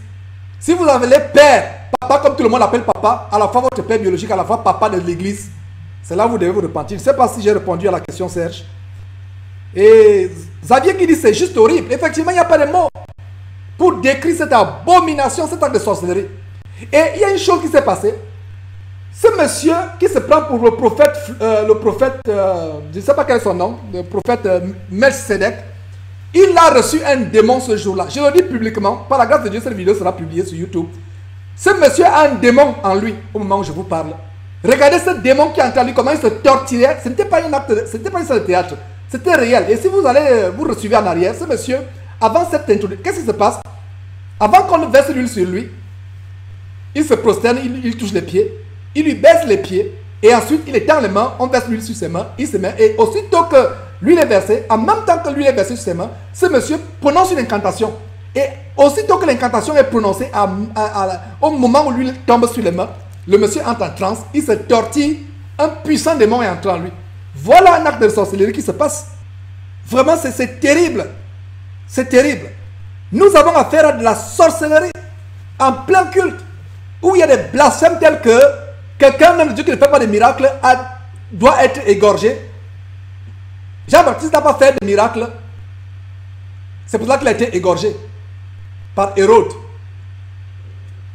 si vous appelez père, papa comme tout le monde l'appelle papa, à la fois votre père biologique, à la fois papa de l'église, c'est là où vous devez vous repentir. Je ne sais pas si j'ai répondu à la question, Serge. Et Xavier qui dit c'est juste horrible. Effectivement, il n'y a pas de mots pour décrire cette abomination, cet acte de sorcellerie. Et il y a une chose qui s'est passée. Ce monsieur qui se prend pour le prophète, je ne sais pas quel est son nom, le prophète Melchizedek, il a reçu un démon ce jour-là. Je le dis publiquement, par la grâce de Dieu, cette vidéo sera publiée sur YouTube. Ce monsieur a un démon en lui au moment où je vous parle. Regardez ce démon qui est en train de lui, comment il se torturait. Ce n'était pas un acte, c'était pas une scène de théâtre, c'était réel. Et si vous allez vous suivez en arrière, ce monsieur, avant cette introduction, qu'est-ce qui se passe? Avant qu'on verse l'huile sur lui, il se prosterne, il touche les pieds, il lui baisse les pieds, et ensuite il étend les mains, on verse l'huile sur ses mains, il se met, et aussitôt que l'huile est versée, en même temps que l'huile est versée sur ses mains, ce monsieur prononce une incantation. Et aussitôt que l'incantation est prononcée, au moment où l'huile tombe sur les mains, le monsieur entre en transe, il se tortille, un puissant démon est entré en lui. Voilà un acte de sorcellerie qui se passe. Vraiment, c'est terrible. C'est terrible. Nous avons affaire à de la sorcellerie en plein culte, où il y a des blasphèmes tels que quelqu'un, même Dieu qui ne fait pas de miracles, doit être égorgé. Jean-Baptiste n'a pas fait de miracle. C'est pour ça qu'il a été égorgé par Hérode.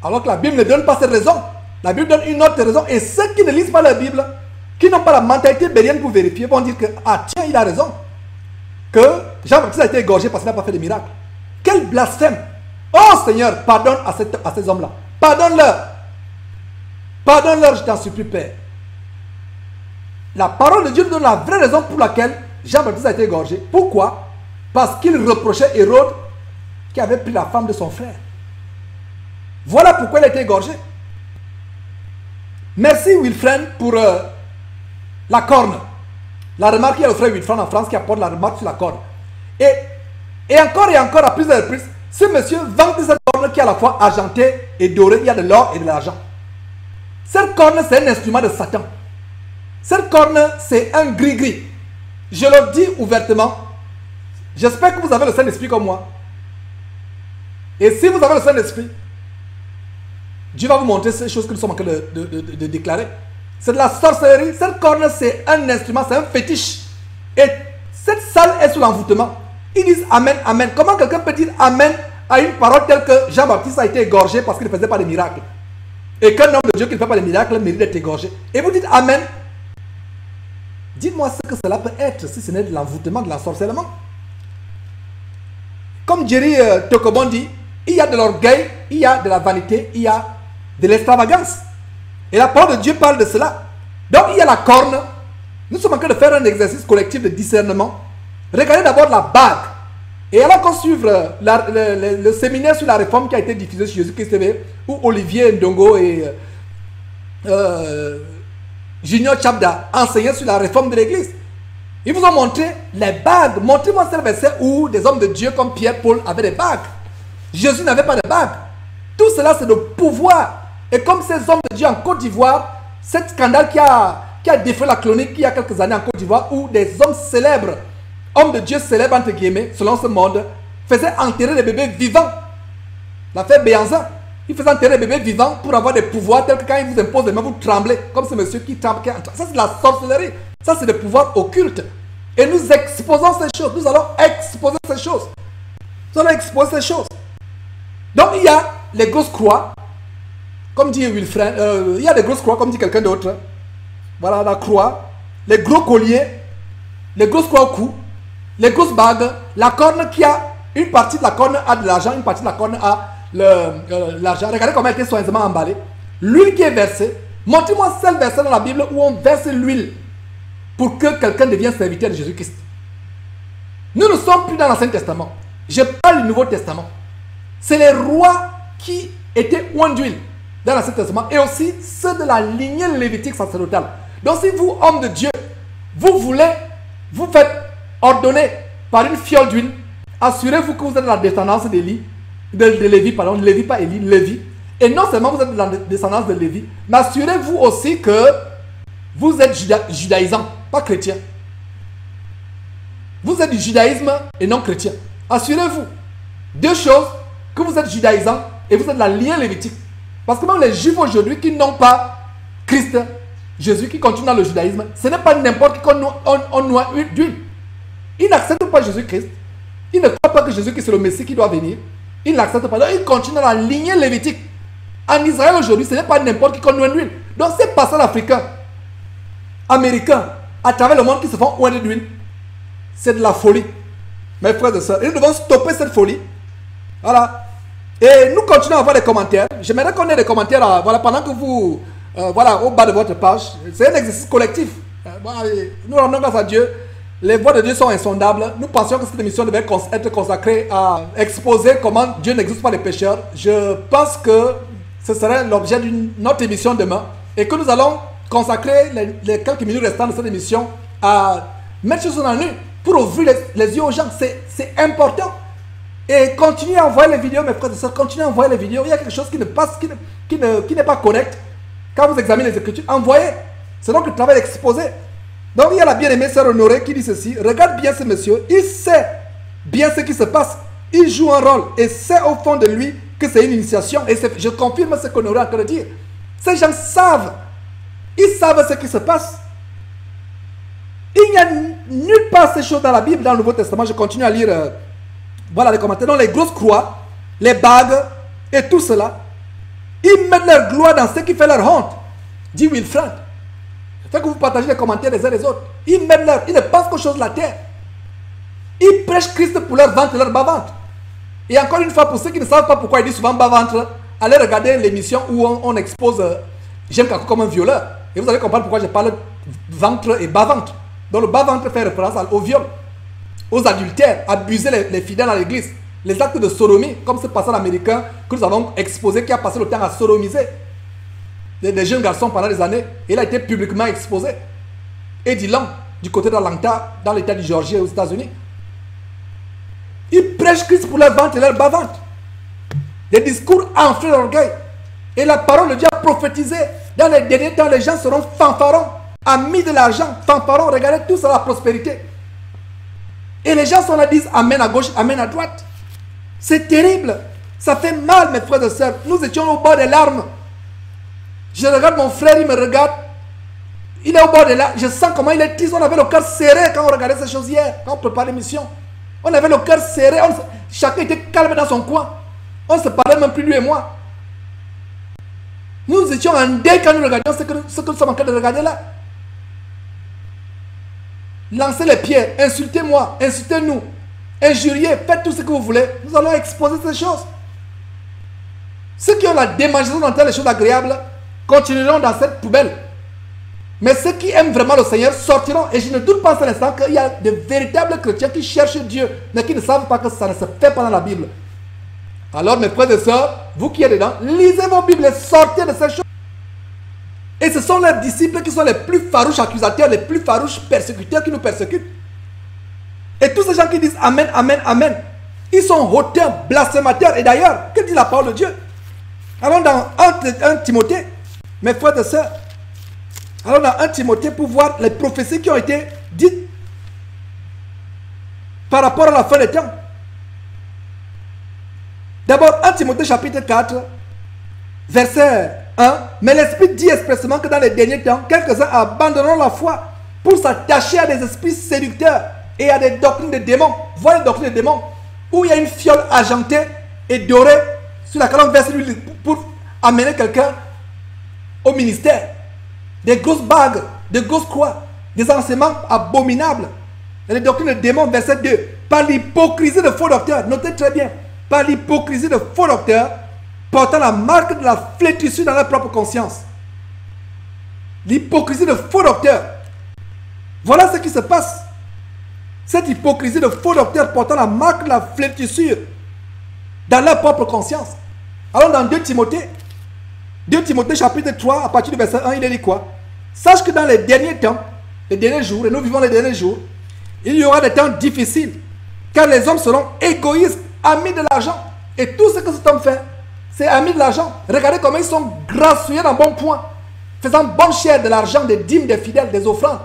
Alors que la Bible ne donne pas cette raison. La Bible donne une autre raison. Et ceux qui ne lisent pas la Bible, qui n'ont pas la mentalité bérienne pour vérifier, vont dire que, ah tiens, il a raison. Que Jean-Baptiste a été égorgé parce qu'il n'a pas fait de miracle. Quel blasphème! Oh Seigneur, pardonne à ces hommes-là. Pardonne-leur. Pardonne-leur, je t'en supplie, Père. La parole de Dieu nous donne la vraie raison pour laquelle Jean-Baptiste a été égorgé. Pourquoi? Parce qu'il reprochait Hérode qui avait pris la femme de son frère. Voilà pourquoi il a été égorgé. Merci Wilfred pour la corne. La remarque, il y a le frère Wilfred en France qui apporte la remarque sur la corne. Et encore à plusieurs reprises, ce monsieur vante cette corne qui est à la fois argentée et dorée. Il y a de l'or et de l'argent. Cette corne, c'est un instrument de Satan. Cette corne, c'est un gris-gris. Je le dis ouvertement. J'espère que vous avez le Saint-Esprit comme moi. Et si vous avez le Saint-Esprit, Dieu va vous montrer ces choses que nous sommes en train de déclarer. C'est de la sorcellerie. Cette corne, c'est un instrument, c'est un fétiche. Et cette salle est sous l'envoûtement. Ils disent Amen, Amen. Comment quelqu'un peut dire Amen à une parole telle que Jean-Baptiste a été égorgé parce qu'il ne faisait pas de miracles? Et qu'un homme de Dieu qui ne fait pas de miracles mérite d'être égorgé. Et vous dites Amen. Dites-moi ce que cela peut être si ce n'est de l'envoûtement, de l'ensorcellement. Comme Jerry Tokobon dit, il y a de l'orgueil, il y a de la vanité, il y a de l'extravagance. Et la parole de Dieu parle de cela. Donc il y a la corne. Nous sommes en train de faire un exercice collectif de discernement. Regardez d'abord la bague. Et alors qu'on suivre le séminaire sur la réforme qui a été diffusé sur Jésus-Christ TV, où Olivier Ndongo et Junior Chabda enseignaient sur la réforme de l'église. Ils vous ont montré les bagues. Montrez-moi ce verset où des hommes de Dieu comme Pierre, Paul avaient des bagues. Jésus n'avait pas de bagues. Tout cela, c'est le pouvoir. Et comme ces hommes de Dieu en Côte d'Ivoire, cet scandale qui a défait la chronique il y a quelques années en Côte d'Ivoire, où des hommes célèbres, hommes de Dieu célèbres entre guillemets, selon ce monde, faisaient enterrer des bébés vivants. L'affaire Béanzin, il faisait enterrer des bébés vivants pour avoir des pouvoirs tels que quand il vous impose les mains, vous tremblez, comme ce monsieur qui tremble. Ça, c'est de la sorcellerie. Ça, c'est des pouvoirs occultes. Et nous exposons ces choses. Nous allons exposer ces choses. Nous allons exposer ces choses. Donc, il y a les grosses croix, comme dit Wilfred. Il y a des grosses croix, comme dit quelqu'un d'autre. Voilà, la croix. Les gros colliers. Les grosses croix au cou. Les grosses bagues. La corne qui a... Une partie de la corne a de l'argent, une partie de la corne a l'argent. Regardez comment elle était soigneusement emballée. L'huile qui est versée. Montrez-moi seul verset dans la Bible où on verse l'huile pour que quelqu'un devienne serviteur de Jésus-Christ. Nous ne sommes plus dans l'Ancien Testament. Je parle du Nouveau Testament. C'est les rois qui étaient oints d'huile dans l'Ancien Testament et aussi ceux de la lignée lévitique sacerdotale. Donc si vous, homme de Dieu, vous faites ordonner par une fiole d'huile, assurez-vous que vous êtes de la descendance d'Élie, de Lévi, pardon, Lévi, pas Élie, Lévi. Et non seulement vous êtes de la descendance de Lévi, mais assurez-vous aussi que vous êtes judaïsant, pas chrétien. Vous êtes du judaïsme et non chrétien. Assurez-vous. Deux choses, que vous êtes judaïsant et vous êtes de la lignée lévitique. Parce que même les juifs aujourd'hui qui n'ont pas Christ, Jésus, qui continue dans le judaïsme, ce n'est pas n'importe qui qu'on noie d'huile. Ils n'acceptent pas Jésus-Christ. Ils ne croient pas que Jésus-Christ c'est le Messie qui doit venir. Ils n'acceptent pas. Donc ils continuent dans la lignée lévitique. En Israël aujourd'hui, ce n'est pas n'importe qui qu'on noie d'huile. Donc ces pasteurs africains, américains, à travers le monde qui se font oindre d'huile, c'est de la folie. Mes frères et sœurs, nous devons stopper cette folie. Voilà. Et nous continuons à avoir des commentaires. J'aimerais qu'on ait des commentaires voilà, pendant que vous, voilà, au bas de votre page. C'est un exercice collectif. Nous rendons grâce à Dieu. Les voix de Dieu sont insondables. Nous pensions que cette émission devait être consacrée à exposer comment Dieu n'existe pas les pécheurs. Je pense que ce serait l'objet d'une autre émission demain. Et que nous allons consacrer les quelques minutes restantes de cette émission à mettre choses en nu pour ouvrir les yeux aux gens. C'est important. Et continuez à envoyer les vidéos, mes frères et sœurs. Continuez à envoyer les vidéos. Il y a quelque chose qui ne passe, qui n'est pas correct. Quand vous examinez les Écritures, envoyez. C'est donc le travail d'exposer. Donc il y a la bien-aimée sœur Honorée qui dit ceci. Regarde bien ce monsieur. Il sait bien ce qui se passe. Il joue un rôle. Et c'est au fond de lui que c'est une initiation. Et je confirme ce qu'Honoré est en train de dire. Ces gens savent. Ils savent ce qui se passe. Il n'y a nulle part ces choses dans la Bible, dans le Nouveau Testament. Je continue à lire voilà les commentaires. Donc les grosses croix, les bagues et tout cela, ils mettent leur gloire dans ce qui fait leur honte. Dit Wilfred. Je fais que vous partagez les commentaires les uns les autres. Ils mettent leur, ils ne pensent qu'aux choses de la terre. Ils prêchent Christ pour leur ventre et leur bas-ventre. Et encore une fois, pour ceux qui ne savent pas pourquoi ils disent souvent bas-ventre, allez regarder l'émission où on expose J'aime Kakou comme un violeur. Et vous allez comprendre pourquoi je parle ventre et bas-ventre. Donc le bas-ventre fait référence au viol, aux adultères, abuser les fidèles dans l'église. Les actes de sodomie, comme ce passage américain que nous avons exposé, qui a passé le temps à sodomiser des jeunes garçons pendant des années. Il a été publiquement exposé. Eddie Lang, du côté d'Atlanta, dans l'état du Georgie aux États-Unis. Ils prêchent Christ pour leur ventre et leur bas-ventre. Des discours enflés d'orgueil. Et la parole de Dieu a prophétisé. Dans les derniers temps, les gens seront fanfarons, amis de l'argent, fanfarons. Regardez tout ça, la prospérité. Et les gens sont là, disent amen à gauche, amen à droite. C'est terrible. Ça fait mal, mes frères et sœurs. Nous étions au bord des larmes. Je regarde mon frère, il me regarde. Il est au bord des larmes. Je sens comment il est triste. On avait le cœur serré quand on regardait ces choses hier, quand on préparait l'émission. On avait le cœur serré. Chacun était calme dans son coin. On ne se parlait même plus, lui et moi. Nous étions en deuil quand nous regardions ce que nous sommes en train de regarder là. Lancez les pierres, insultez-moi, insultez-nous, injuriez, faites tout ce que vous voulez. Nous allons exposer ces choses. Ceux qui ont la démangeaison d'entendre les choses agréables continueront dans cette poubelle. Mais ceux qui aiment vraiment le Seigneur sortiront. Et je ne doute pas à l'instant qu'il y a de véritables chrétiens qui cherchent Dieu, mais qui ne savent pas que ça ne se fait pas dans la Bible. Alors mes frères et sœurs, vous qui êtes dedans, lisez vos Bibles et sortez de ces choses. Et ce sont leurs disciples qui sont les plus farouches accusateurs, les plus farouches persécuteurs qui nous persécutent. Et tous ces gens qui disent Amen, Amen, Amen, ils sont hautains, blasphémateurs. Et d'ailleurs, que dit la parole de Dieu? Allons dans 1 Timothée, mes frères et sœurs. Allons dans 1 Timothée pour voir les prophéties qui ont été dites par rapport à la fin des temps. D'abord, 1 Timothée chapitre 4, verset 1. Mais l'Esprit dit expressément que dans les derniers temps, quelques-uns abandonneront la foi pour s'attacher à des esprits séducteurs et à des doctrines de démons. Voilà les doctrines de démons, où il y a une fiole argentée et dorée sur laquelle on verse l'huile pour amener quelqu'un au ministère. Des grosses bagues, des grosses croix, des enseignements abominables. Et les doctrines de démons, verset 2. Par l'hypocrisie de faux docteurs, notez très bien, par l'hypocrisie de faux docteurs, portant la marque de la flétrissure dans leur propre conscience. L'hypocrisie de faux docteurs. Voilà ce qui se passe. Cette hypocrisie de faux docteurs portant la marque de la flétrissure dans leur propre conscience. Alors dans 2 Timothée, 2 Timothée chapitre 3, à partir du verset 1, il est dit quoi? Sache que dans les derniers temps, les derniers jours, et nous vivons les derniers jours, il y aura des temps difficiles, car les hommes seront égoïstes, amis de l'argent. Et tout ce que cet homme fait, c'est amis de l'argent. Regardez comment ils sont grassouillés d'un bon point, faisant bonne chère de l'argent, des dîmes, des fidèles, des offrandes,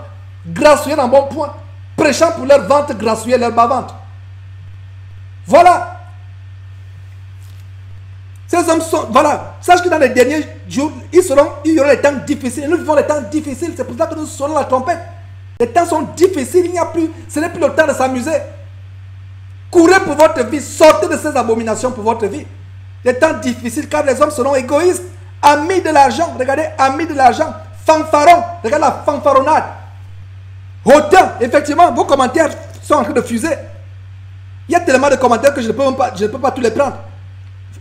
grassouillés d'un bon point, prêchant pour leur ventre, grassouiller leur bas-ventre. Voilà. Ces hommes sont, voilà, sache que dans les derniers jours, il y aura des temps difficiles. Nous vivons des temps difficiles, c'est pour ça que nous sonnons la trompette. Les temps sont difficiles, il n'y a plus, ce n'est plus le temps de s'amuser. Courez pour votre vie, sortez de ces abominations pour votre vie. Des temps difficiles car les hommes seront égoïstes, Amis de l'argent, regardez, amis de l'argent. Fanfaron, regardez la fanfaronnade. Hautain, effectivement, vos commentaires sont en train de fuser. Il y a tellement de commentaires que je ne peux pas tous les prendre.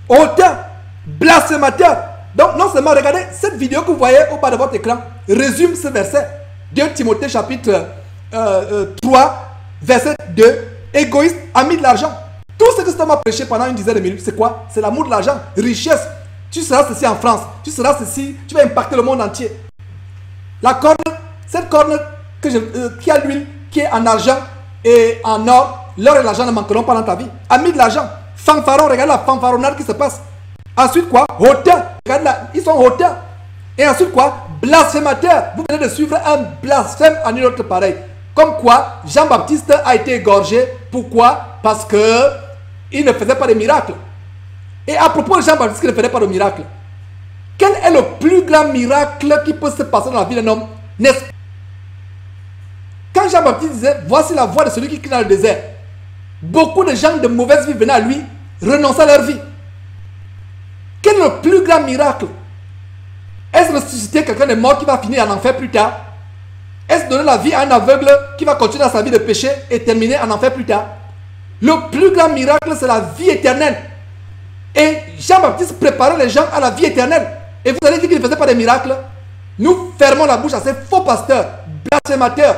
Hautain, blasphémateur. Donc, non seulement, regardez, cette vidéo que vous voyez au bas de votre écran résume ce verset. 2 Timothée chapitre 3, verset 2. Égoïste, ami de l'argent. Tout ce que cet homme a prêché pendant une dizaine de minutes, c'est quoi? C'est l'amour de l'argent, richesse. Tu seras ceci en France, tu seras ceci, tu vas impacter le monde entier. La corne, cette corne qui a l'huile, qui est en argent et en or, l'or et l'argent ne manqueront pas dans ta vie. Ami de l'argent, fanfaron, regarde la fanfaronnade qui se passe. Ensuite quoi? Hautain, regarde là, ils sont hautains. Et ensuite quoi? Blasphémateur. Vous venez de suivre un blasphème en une autre pareille. Comme quoi, Jean-Baptiste a été égorgé. Pourquoi? Parce que il ne faisait pas de miracles. Et à propos de Jean-Baptiste qui ne faisait pas de miracles, quel est le plus grand miracle qui peut se passer dans la vie d'un homme? N'est-ce pas? Quand Jean-Baptiste disait, voici la voix de celui qui crie dans le désert, beaucoup de gens de mauvaise vie venaient à lui, renonçaient à leur vie. Quel est le plus grand miracle? Est-ce ressusciter quelqu'un de mort qui va finir en enfer plus tard? Est-ce donner la vie à un aveugle qui va continuer dans sa vie de péché et terminer en enfer plus tard? Le plus grand miracle, c'est la vie éternelle. Et Jean-Baptiste préparait les gens à la vie éternelle. Et vous allez dire qu'il ne faisait pas de miracles? Nous fermons la bouche à ces faux pasteurs, blasphémateurs,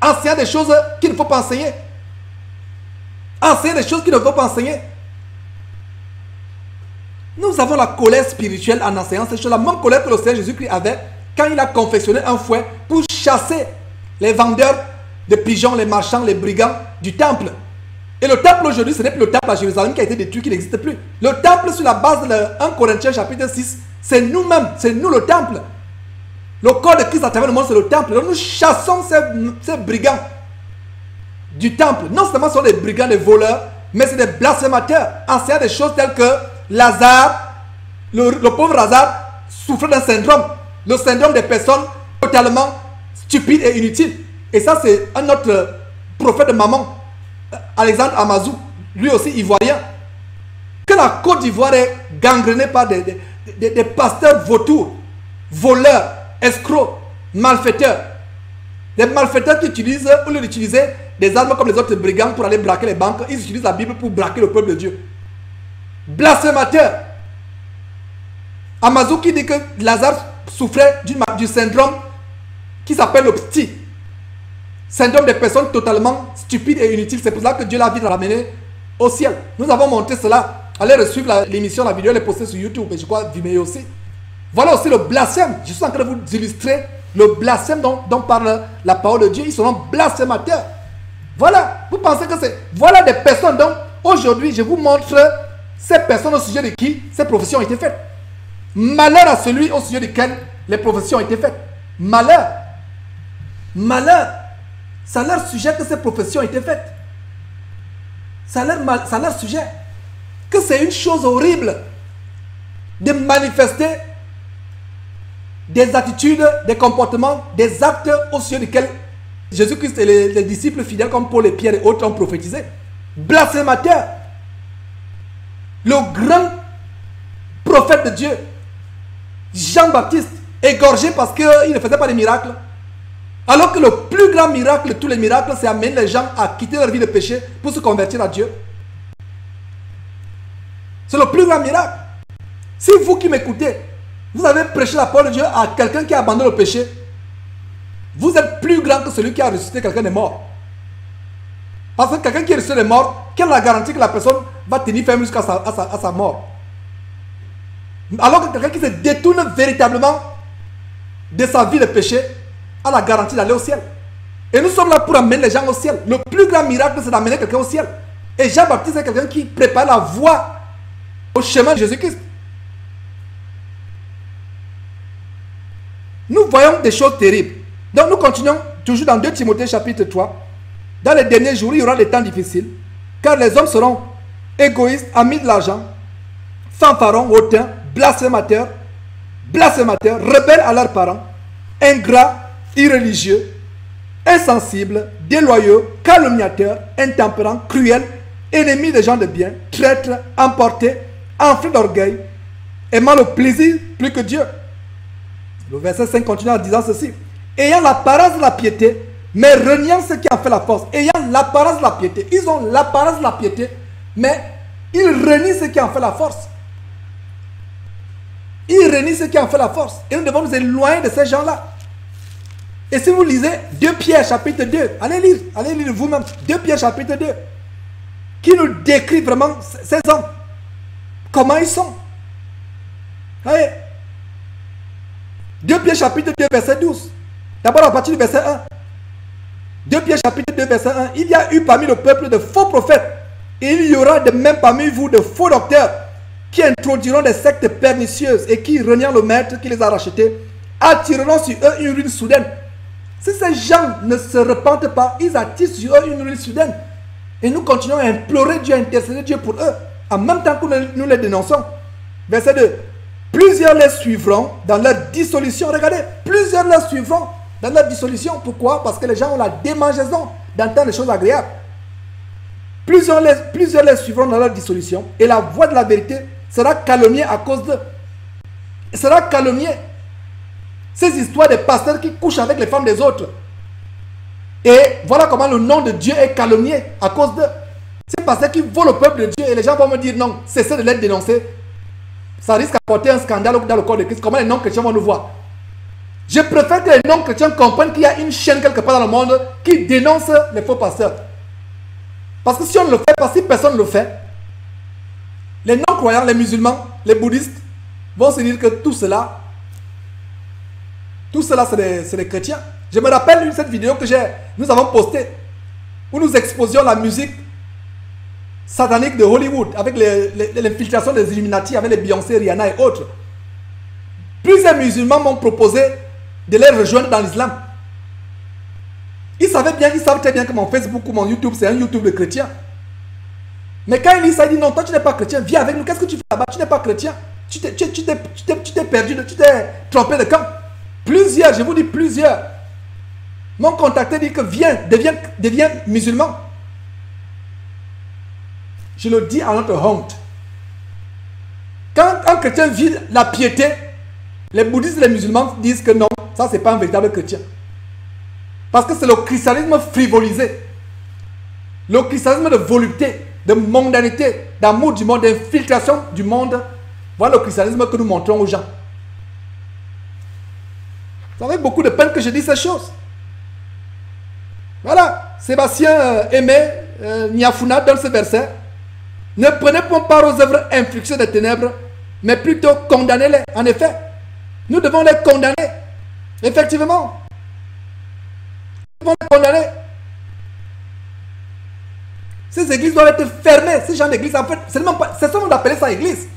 enseignant des choses qu'il ne faut pas enseigner. Enseigner des choses qu'il ne faut pas enseigner. Nous avons la colère spirituelle en enseignant ces choses. La même colère que le Seigneur Jésus-Christ avait quand il a confectionné un fouet pour chasser les vendeurs de pigeons, les marchands, les brigands du temple. Et le temple aujourd'hui, ce n'est plus le temple à Jérusalem qui a été détruit, qui n'existe plus. Le temple, sur la base de 1 Corinthiens chapitre 6, c'est nous-mêmes, c'est nous le temple. Le corps de Christ à travers le monde, c'est le temple. Donc nous chassons ces brigands du temple. Non seulement ce sont des brigands, des voleurs, mais c'est des blasphémateurs, enseignant des choses telles que Lazare, le pauvre Lazare souffrait d'un syndrome. Le syndrome des personnes totalement stupides et inutiles. Et ça, c'est un autre prophète de Maman, Alexandre Amazou, lui aussi ivoirien. Que la Côte d'Ivoire est gangrénée par des pasteurs vautours, voleurs, escrocs, malfaiteurs. Des malfaiteurs qui utilisent, au lieu d'utiliser des armes comme les autres brigands pour aller braquer les banques, ils utilisent la Bible pour braquer le peuple de Dieu. Blasphémateur. Amazou qui dit que Lazare souffrait du syndrome qui s'appelle le petit. Syndrome des personnes totalement stupides et inutiles. C'est pour ça que Dieu l'a vite ramené au ciel. Nous avons montré cela. Allez suivre l'émission, la vidéo, elle est postée sur YouTube. Et je crois Vimeo aussi. Voilà aussi le blasphème. Je suis en train de vous illustrer le blasphème dont parle la parole de Dieu. Ils seront blasphémateurs. Voilà. Vous pensez que c'est... Voilà des personnes. Donc, aujourd'hui, je vous montre ces personnes au sujet de qui ces prophéties ont été faites. Malheur à celui au sujet duquel les prophéties ont été faites. Malheur. Malheur. C'est à leur sujet que ces prophéties ont été faites. C'est à leur sujet. Que c'est une chose horrible de manifester des attitudes, des comportements, des actes au sujet desquels Jésus-Christ et les disciples fidèles comme Paul et Pierre et autres ont prophétisé. Blasphémateur. Le grand prophète de Dieu, Jean-Baptiste, égorgé parce qu'il ne faisait pas de miracles. Alors que le plus grand miracle de tous les miracles, c'est amener les gens à quitter leur vie de péché pour se convertir à Dieu. C'est le plus grand miracle. Si vous qui m'écoutez, vous avez prêché la parole de Dieu à quelqu'un qui a abandonné le péché, vous êtes plus grand que celui qui a ressuscité quelqu'un de mort. Parce que quelqu'un qui est ressuscité de mort, quelle est la garantie que la personne va tenir ferme jusqu'à sa mort? Alors que quelqu'un qui se détourne véritablement de sa vie de péché a la garantie d'aller au ciel. Et nous sommes là pour amener les gens au ciel. Le plus grand miracle, c'est d'amener quelqu'un au ciel. Et Jean-Baptiste est quelqu'un qui prépare la voie au chemin de Jésus-Christ. Nous voyons des choses terribles. Donc nous continuons toujours dans 2 Timothée chapitre 3. Dans les derniers jours, il y aura des temps difficiles, car les hommes seront égoïstes, amis de l'argent, fanfarons, hautains, blasphémateurs, rebelles à leurs parents, ingrats, irréligieux, insensibles, déloyaux, calomniateurs, intempérants, cruels, ennemis des gens de bien, traîtres, emportés, enflés d'orgueil, aimant le plaisir plus que Dieu. Le verset 5 continue en disant ceci. Ayant l'apparence de la piété, mais reniant ce qui en fait la force. Ayant l'apparence de la piété. Ils ont l'apparence de la piété, mais ils renient ce qui en fait la force. Ils renient ce qui en fait la force. Et nous devons nous éloigner de ces gens-là. Et si vous lisez 2 Pierre chapitre 2, allez lire vous-même, 2 Pierre chapitre 2, qui nous décrit vraiment ces hommes. Comment ils sont. Allez. 2 Pierre chapitre 2 verset 12. D'abord à partir du verset 1. 2 Pierre chapitre 2 verset 1. Il y a eu parmi le peuple de faux prophètes. Et il y aura de même parmi vous de faux docteurs qui introduiront des sectes pernicieuses et qui, reniant le maître qui les a rachetés, attireront sur eux une ruine soudaine. Si ces gens ne se repentent pas, ils attirent sur eux une ruine soudaine. Et nous continuons à implorer Dieu, à intercéder Dieu pour eux, en même temps que nous les dénonçons. Verset 2. Plusieurs les suivront dans leur dissolution. Regardez, plusieurs les suivront dans leur dissolution. Pourquoi? Parce que les gens ont la démangeaison d'entendre les choses agréables. Plusieurs les suivront dans leur dissolution. Et la voix de la vérité sera calomniée à cause d'eux. Sera calomniée. Ces histoires des pasteurs qui couchent avec les femmes des autres. Et voilà comment le nom de Dieu est calomnié à cause d'eux. Ces pasteurs qui volent le peuple de Dieu. Et les gens vont me dire non, cessez de les dénoncer. Ça risque d'apporter un scandale dans le corps de Christ. Comment les non-chrétiens vont nous voir? Je préfère que les non-chrétiens comprennent qu'il y a une chaîne quelque part dans le monde qui dénonce les faux pasteurs. Parce que si on ne le fait pas, si personne ne le fait, les non-croyants, les musulmans, les bouddhistes vont se dire que tout cela c'est des chrétiens. Je me rappelle cette vidéo que nous avons postée où nous exposions la musique satanique de Hollywood avec l'infiltration des Illuminati avec les Beyoncé, Rihanna et autres. Plusieurs musulmans m'ont proposé de les rejoindre dans l'islam. Ils savent très bien que mon Facebook ou mon YouTube c'est un YouTube de chrétiens. Mais quand ils disent ça, ils disent non, toi tu n'es pas chrétien, viens avec nous, qu'est-ce que tu fais là-bas? Tu n'es pas chrétien, tu t'es perdu, tu t'es trompé de camp. Plusieurs, je vous dis plusieurs, m'ont contacté, dit que viens, deviens musulman. Je le dis à notre honte. Quand un chrétien vit la piété, les bouddhistes et les musulmans disent que non, ça c'est pas un véritable chrétien. Parce que c'est le christianisme frivolisé. Le christianisme de volupté, de mondanité, d'amour du monde, d'infiltration du monde. Voilà le christianisme que nous montrons aux gens. C'est avec beaucoup de peine que je dis ces choses. Voilà, Sébastien Aimé Niafuna donne ce verset. Ne prenez pas part aux œuvres infructueuses des ténèbres, mais plutôt condamnez-les. En effet, nous devons les condamner. Effectivement. Nous devons les condamner. Ces églises doivent être fermées. Ces gens d'église, en fait, c'est ça qu'on appelle ça église.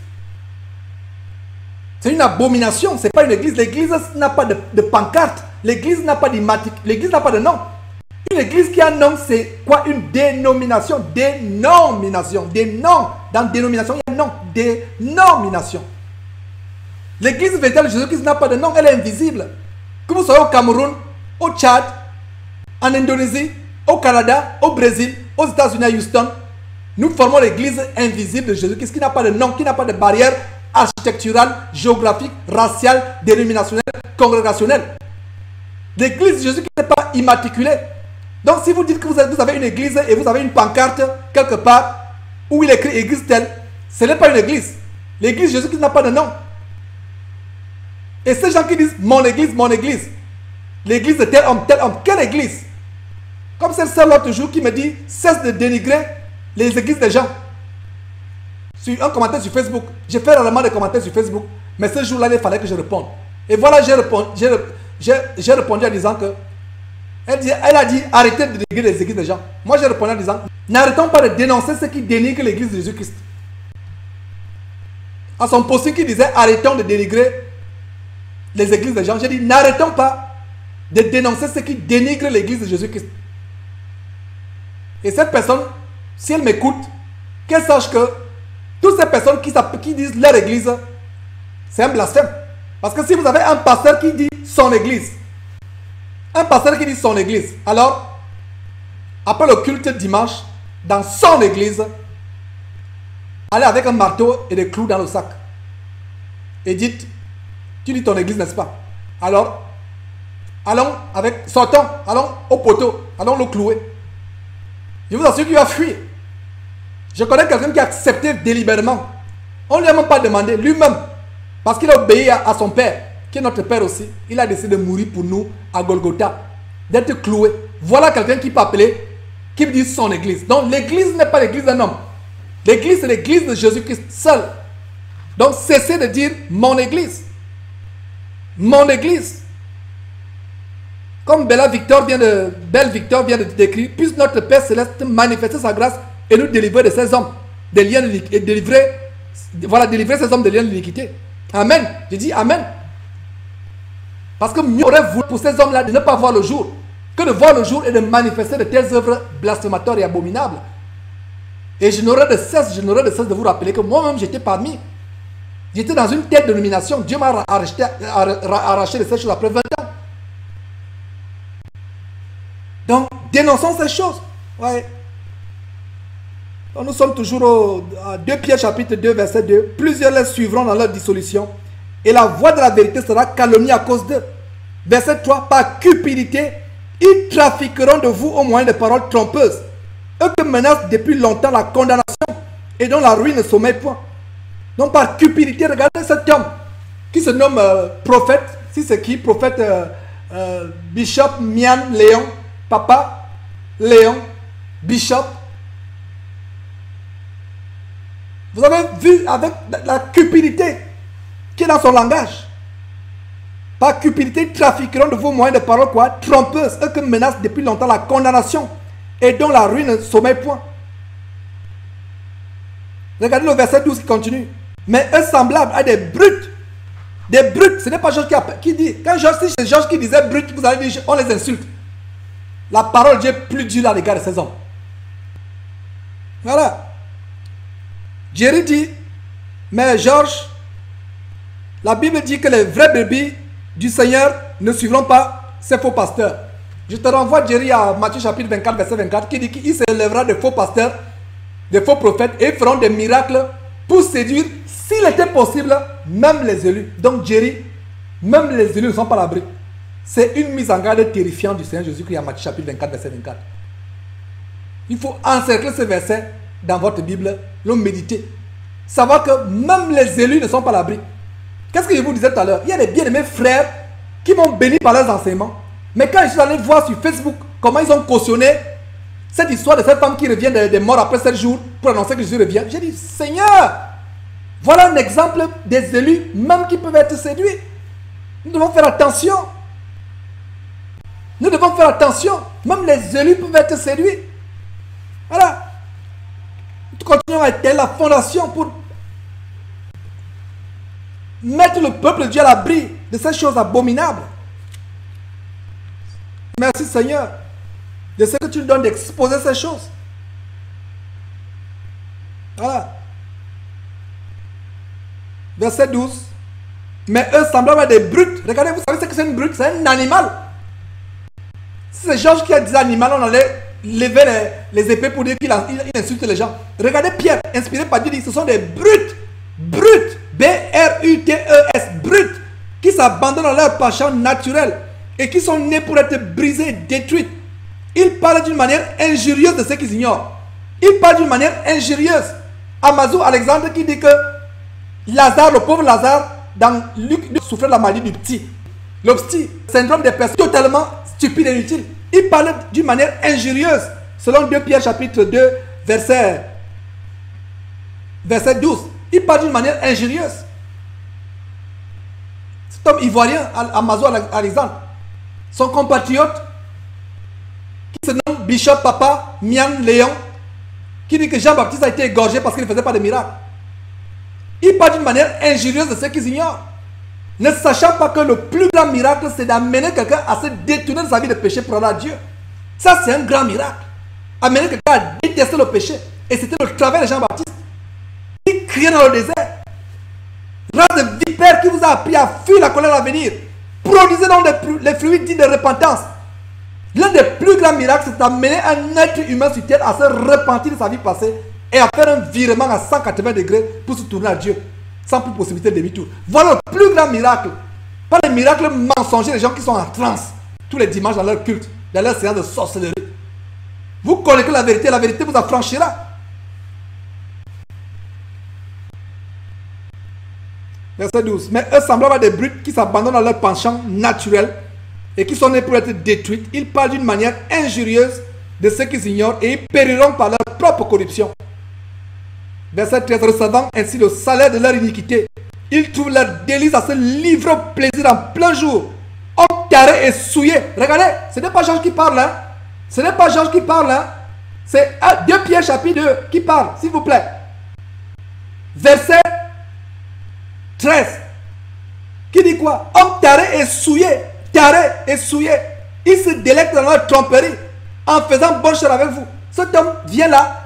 C'est une abomination, c'est pas une église. L'église n'a pas de pancarte. L'église n'a pas d'immatriculation. L'église n'a pas de nom. Une église qui a un nom, c'est quoi? Une dénomination. Dénomination. Des noms. Dans dénomination, il y a un nom. Dénomination. L'église véritable de Jésus-Christ n'a pas de nom. Elle est invisible. Que vous soyez au Cameroun, au Tchad, en Indonésie, au Canada, au Brésil, aux États-Unis, à Houston, nous formons l'église invisible de Jésus-Christ qui n'a pas de nom, qui n'a pas de barrière architecturale, géographique, raciale, dénominationnelle, congrégationnelle. L'église de Jésus-Christ n'est pas immatriculée. Donc si vous dites que vous avez une église et vous avez une pancarte quelque part où il est écrit église telle, ce n'est pas une église. L'église de Jésus-Christ n'a pas de nom. Et ces gens qui disent mon église, l'église de tel homme, quelle église? Comme c'est ça l'autre jour qui me dit cesse de dénigrer les églises des gens. Sur un commentaire sur Facebook, j'ai fait rarement des commentaires sur Facebook, mais ce jour-là, il fallait que je réponde. Et voilà, j'ai répondu en disant que elle a dit arrêtez de dénigrer les églises des gens. Moi, j'ai répondu en disant n'arrêtons pas de dénoncer ceux qui dénigrent l'église de Jésus-Christ. À son posting qui disait arrêtons de dénigrer les églises des gens, j'ai dit n'arrêtons pas de dénoncer ceux qui dénigrent l'église de Jésus-Christ. Et cette personne, si elle m'écoute, qu'elle sache que toutes ces personnes qui disent leur église, c'est un blasphème. Parce que si vous avez un pasteur qui dit son église, alors, après le culte dimanche, dans son église, allez avec un marteau et des clous dans le sac. et dites, tu dis ton église, n'est-ce pas? Alors, sortons, allons au poteau, allons le clouer. Je vous assure qu'il va fuir. Je connais quelqu'un qui a accepté délibérément. On ne lui a même pas demandé, lui-même, parce qu'il a obéi à son père, qui est notre père aussi. Il a décidé de mourir pour nous à Golgotha, d'être cloué. Voilà quelqu'un qui peut appeler, qui dit son église. Donc l'église n'est pas l'église d'un homme. L'église, c'est l'église de Jésus-Christ seul. Donc cessez de dire mon église. Mon église. Comme Belle Victor vient de décrire, puisse notre Père Céleste manifester sa grâce et nous délivrer de ces hommes, des liens et délivrer ces hommes des liens de l'iniquité. Amen. Je dis Amen. Parce que mieux aurait voulu pour ces hommes-là de ne pas voir le jour, que de voir le jour et de manifester de telles œuvres blasphématoires et abominables. Et je n'aurai de cesse de vous rappeler que moi-même j'étais parmi. J'étais dans une telle dénomination. Dieu m'a arraché de ces choses après 20 ans. Donc, dénonçons ces choses. Ouais. Donc, nous sommes toujours à 2 Pierre chapitre 2 verset 2. Plusieurs les suivront dans leur dissolution. Et la voix de la vérité sera calomniée à cause d'eux. Verset 3. Par cupidité, ils trafiqueront de vous au moyen de paroles trompeuses. Eux qui menacent depuis longtemps la condamnation et dont la ruine ne sommeille point. Donc par cupidité, regardez cet homme qui se nomme prophète. Si c'est qui? Prophète Bishop Mian Léon. Papa Léon Bishop. Vous avez vu avec la cupidité qui est dans son langage. Par cupidité, ils trafiqueront de vos moyens de parole quoi? Trompeuses. Eux qui menacent depuis longtemps la condamnation et dont la ruine ne sommeille point. Regardez le verset 12 qui continue. Mais eux semblables à des brutes. Des brutes. Ce n'est pas Georges qui dit. Quand c'est Georges qui disait brutes, vous allez dire on les insulte. La parole de Dieu est plus dure à l'égard de ces hommes. Voilà. Jerry dit, mais Georges, la Bible dit que les vrais brebis du Seigneur ne suivront pas ces faux pasteurs. Je te renvoie, Jerry, à Matthieu chapitre 24, verset 24, qui dit qu'il s'élèvera de faux pasteurs, des faux prophètes, et feront des miracles pour séduire, s'il était possible, même les élus. Donc Jerry, même les élus ne sont pas à l'abri. C'est une mise en garde terrifiante du Seigneur Jésus-Christ à Matthieu chapitre 24, verset 24. Il faut encercler ce verset dans votre Bible, le méditer. Savoir que même les élus ne sont pas à l'abri. Qu'est-ce que je vous disais tout à l'heure? Il y a des bien-aimés frères qui m'ont béni par leurs enseignements. Mais quand je suis allé voir sur Facebook comment ils ont cautionné cette histoire de cette femme qui revient des morts après 7 jours pour annoncer que Jésus revient, j'ai dit, Seigneur, voilà un exemple des élus même qui peuvent être séduits. Nous devons faire attention. Nous devons faire attention. Même les élus peuvent être séduits. Voilà. Nous continuons à être la fondation pour mettre le peuple de Dieu à l'abri de ces choses abominables. Merci Seigneur de ce que tu nous donnes d'exposer ces choses. Voilà. Verset 12. Mais eux semblables à des brutes. Regardez, vous savez ce que c'est une brute? C'est un animal. Si c'est Georges qui a dit animal, on allait lever les épées pour dire qu'il insulte les gens. Regardez Pierre, inspiré par Dieu, dit ce sont des brutes. Brutes. B-R-U-T-E-S. Brutes. Qui s'abandonnent à leur passion naturelle. Et qui sont nés pour être brisés et détruits. Ils parlent d'une manière injurieuse de ce qu'ils ignorent. Ils parlent d'une manière injurieuse. Amazou Alexandre qui dit que Lazare, le pauvre Lazare, dans Luc, souffrait de la maladie du petit. Le petit, syndrome des personnes totalement stupides et inutiles. Il parle d'une manière injurieuse. Selon 2 Pierre chapitre 2, verset 12. Il parle d'une manière injurieuse. Cet homme ivoirien, Amazou Alexandre, son compatriote, qui se nomme Bishop Papa Mian Léon, qui dit que Jean-Baptiste a été égorgé parce qu'il ne faisait pas de miracle. Il parle d'une manière injurieuse de ce qu'ils ignorent. Ne sachant pas que le plus grand miracle, c'est d'amener quelqu'un à se détourner de sa vie de péché pour aller à Dieu. Ça, c'est un grand miracle. Amener quelqu'un à détester le péché. Et c'était le travail de Jean-Baptiste. Il criait dans le désert. Race de vipère qui vous a appris à fuir la colère à venir. Produisez donc les fruits dits de repentance. L'un des plus grands miracles, c'est d'amener un être humain sur terre à se repentir de sa vie passée et à faire un virement à 180 degrés pour se tourner à Dieu. sans plus possibilité de demi-tour. Voilà le plus grand miracle. Pas les miracles mensongers, les gens qui sont en transe tous les dimanches dans leur culte, dans leur séance de sorcellerie. Vous connaissez la vérité vous affranchira. Verset 12. Mais eux semblables à des brutes qui s'abandonnent à leur penchant naturel et qui sont nés pour être détruites. Ils parlent d'une manière injurieuse de ceux qu'ils ignorent et ils périront par leur propre corruption. Verset 13. Recevant ainsi le salaire de leur iniquité, ils trouvent leur délice à se livrer au plaisir en plein jour. Homme carré et souillé. Regardez, ce n'est pas Georges qui parle, hein. Ce n'est pas Georges qui parle, hein. C'est 2 Pierre chapitre 2 qui parle, s'il vous plaît. Verset 13. Qui dit quoi? Homme taré et souillé. Taré et souillé. Ils se délectent dans leur tromperie en faisant bonne chère avec vous. Cet homme vient là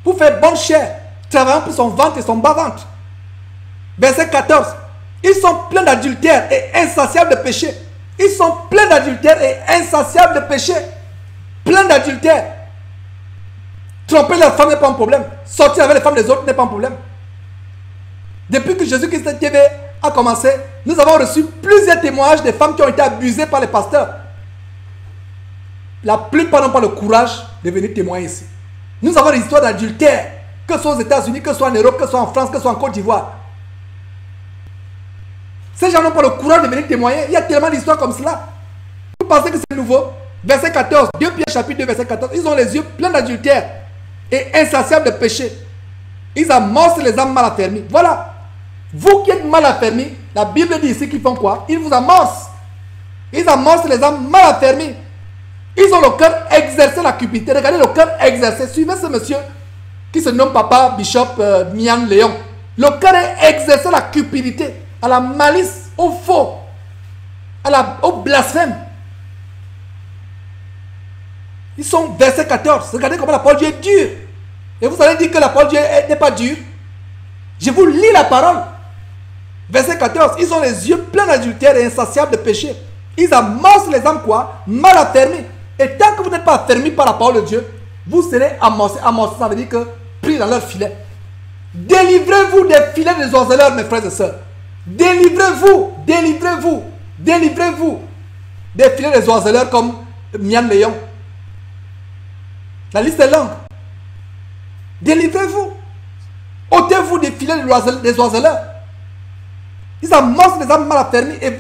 pour faire bonne chère, travaillant pour son ventre et son bas-ventre. Verset 14. Ils sont pleins d'adultère et insatiables de péché. Ils sont pleins d'adultère et insatiables de péché. Pleins d'adultère. Tromper leur femme n'est pas un problème. Sortir avec les femmes des autres n'est pas un problème. Depuis que Jésus-Christ TV a commencé, nous avons reçu plusieurs témoignages des femmes qui ont été abusées par les pasteurs. La plupart n'ont pas le courage de venir témoigner ici. Nous avons des histoires d'adultère, que ce soit aux États-Unis, que ce soit en Europe, que ce soit en France, que ce soit en Côte d'Ivoire. Ces gens n'ont pas le courage de venir témoigner. Il y a tellement d'histoires comme cela. Vous pensez que c'est nouveau? Verset 14, 2 Pierre chapitre 2, verset 14. Ils ont les yeux pleins d'adultère et insatiables de péché. Ils amorcent les âmes mal affermies. Voilà. Vous qui êtes mal affermis, la Bible dit ici qu'ils font quoi? Ils vous amorcent. Ils amorcent les âmes mal affermies. Ils ont le cœur exercé la cupidité. Regardez le cœur exercé. Suivez ce monsieur qui se nomme Papa Bishop Mian Léon. Le cœur est exercé la cupidité, à la malice, au faux, au blasphème. Ils sont verset 14. Regardez comment la parole de Dieu est dure. Et vous allez dire que la parole de Dieu n'est pas dure. Je vous lis la parole. Verset 14. Ils ont les yeux pleins d'adultère et insatiables de péché. Ils amorcent les âmes quoi? Mal affermies. Et tant que vous n'êtes pas affermis par la parole de Dieu, vous serez amorcés. Amorcés, ça veut dire que pris dans leur filet. Délivrez-vous des filets des oiseleurs, mes frères et sœurs. Délivrez-vous, délivrez-vous, délivrez-vous des filets des oiseleurs comme Mian Léon. La liste est longue. Délivrez-vous. ôtez-vous des filets des oiseleurs. Ils amorcent les âmes mal affermies. Et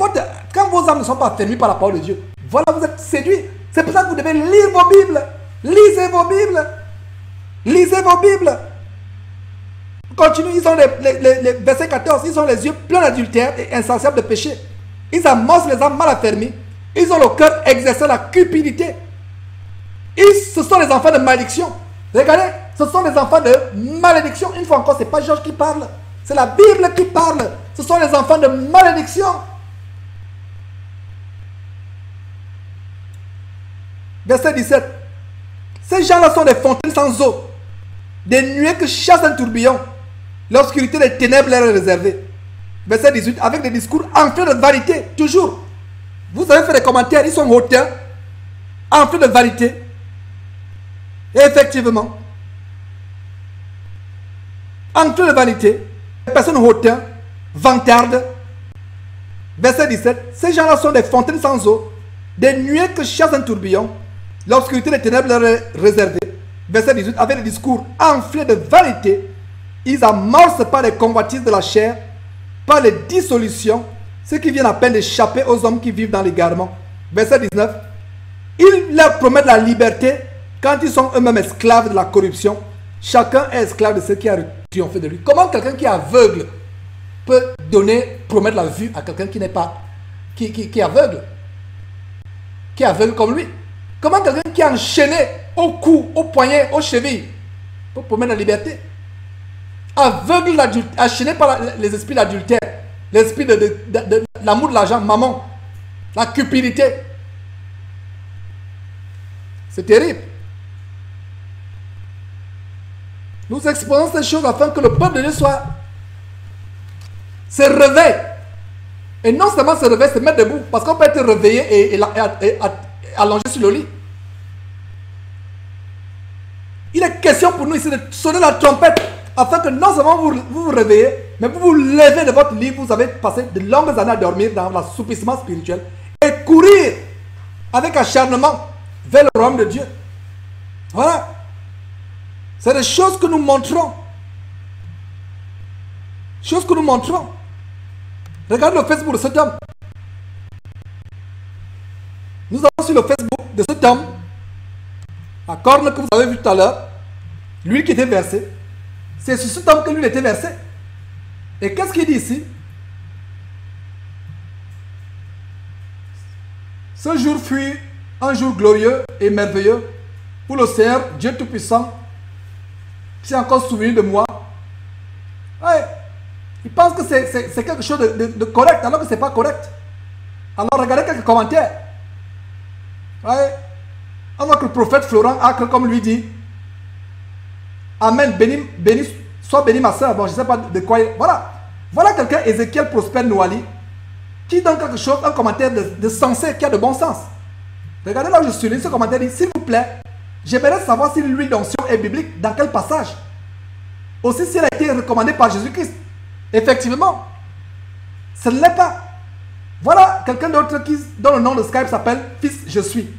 quand vos âmes ne sont pas affermies par la parole de Dieu, voilà, vous êtes séduits. C'est pour ça que vous devez lire vos Bibles. Lisez vos Bibles. Lisez vos Bibles. Continue, ils ont les versets 14. Ils ont les yeux pleins d'adultère et insatiables de péché. Ils amorcent les âmes mal affermies. Ils ont le cœur exercé la cupidité. Ce sont les enfants de malédiction. Regardez, ce sont les enfants de malédiction. Une fois encore, ce n'est pas Georges qui parle. C'est la Bible qui parle. Ce sont les enfants de malédiction. Verset 17. Ces gens-là sont des fontaines sans eau, des nuées que chasse un tourbillon. L'obscurité des ténèbres leur est réservée. Verset 18. Avec des discours enflés de vanité. Toujours. Vous avez fait des commentaires. Ils sont hautains, enflés de vanité. Et effectivement, enflés de vanité, les personnes hautains, vantardes. Verset 17. Ces gens-là sont des fontaines sans eau, des nuées que chasse un tourbillon. L'obscurité des ténèbres leur est réservée. Verset 18. Avec des discours enflés de vanité, ils amorcent par les convoitises de la chair, par les dissolutions, ceux qui viennent à peine d'échapper aux hommes qui vivent dans l'égarement. Verset 19. Ils leur promettent la liberté quand ils sont eux-mêmes esclaves de la corruption. Chacun est esclave de ce qui a triomphé de lui. Comment quelqu'un qui est aveugle peut promettre la vue à quelqu'un qui n'est pas, qui est aveugle? Qui est aveugle comme lui? Comment quelqu'un qui est enchaîné au cou, au poignet, aux chevilles peut promettre la liberté? Aveugle, enchaîné par les esprits d'adultère, l'esprit de l'amour de l'argent, maman, la cupidité. C'est terrible. Nous exposons ces choses afin que le peuple de Dieu se réveille. Et non seulement se réveille, se mettre debout. Parce qu'on peut être réveillé et allongé sur le lit. Il est question pour nous ici de sonner la trompette afin que non seulement vous vous réveillez, mais vous vous levez de votre lit, vous avez passé de longues années à dormir dans l'assoupissement spirituel et courir avec acharnement vers le royaume de Dieu. Voilà. C'est des choses que nous montrons. Choses que nous montrons. Regardez le Facebook de cet homme. Nous avons sur le Facebook de cet homme la corne que vous avez vue tout à l'heure, l'huile qui était versée. C'est sur cet homme que l'huile était versée. Et qu'est-ce qu'il dit ici? Ce jour fut un jour glorieux et merveilleux où le Seigneur, Dieu Tout-Puissant, s'est encore souvenu de moi. Ouais. Il pense que c'est quelque chose de correct, alors que ce n'est pas correct. Alors regardez quelques commentaires. Ouais. Alors que le prophète Florent Acre, comme lui dit, Amen, béni, sois béni ma soeur. Bon, je ne sais pas de quoi il... Voilà. Voilà quelqu'un, Ézéchiel Prosper Nouali, qui donne quelque chose, un commentaire de sensé, qui a de bon sens. Regardez là où je suis, ce commentaire dit, s'il vous plaît, j'aimerais savoir si l'huile d'onction est biblique, dans quel passage. Aussi si elle a été recommandée par Jésus-Christ. Effectivement, ce ne l'est pas. Voilà quelqu'un d'autre qui, dont le nom de Skype s'appelle Fils Je suis,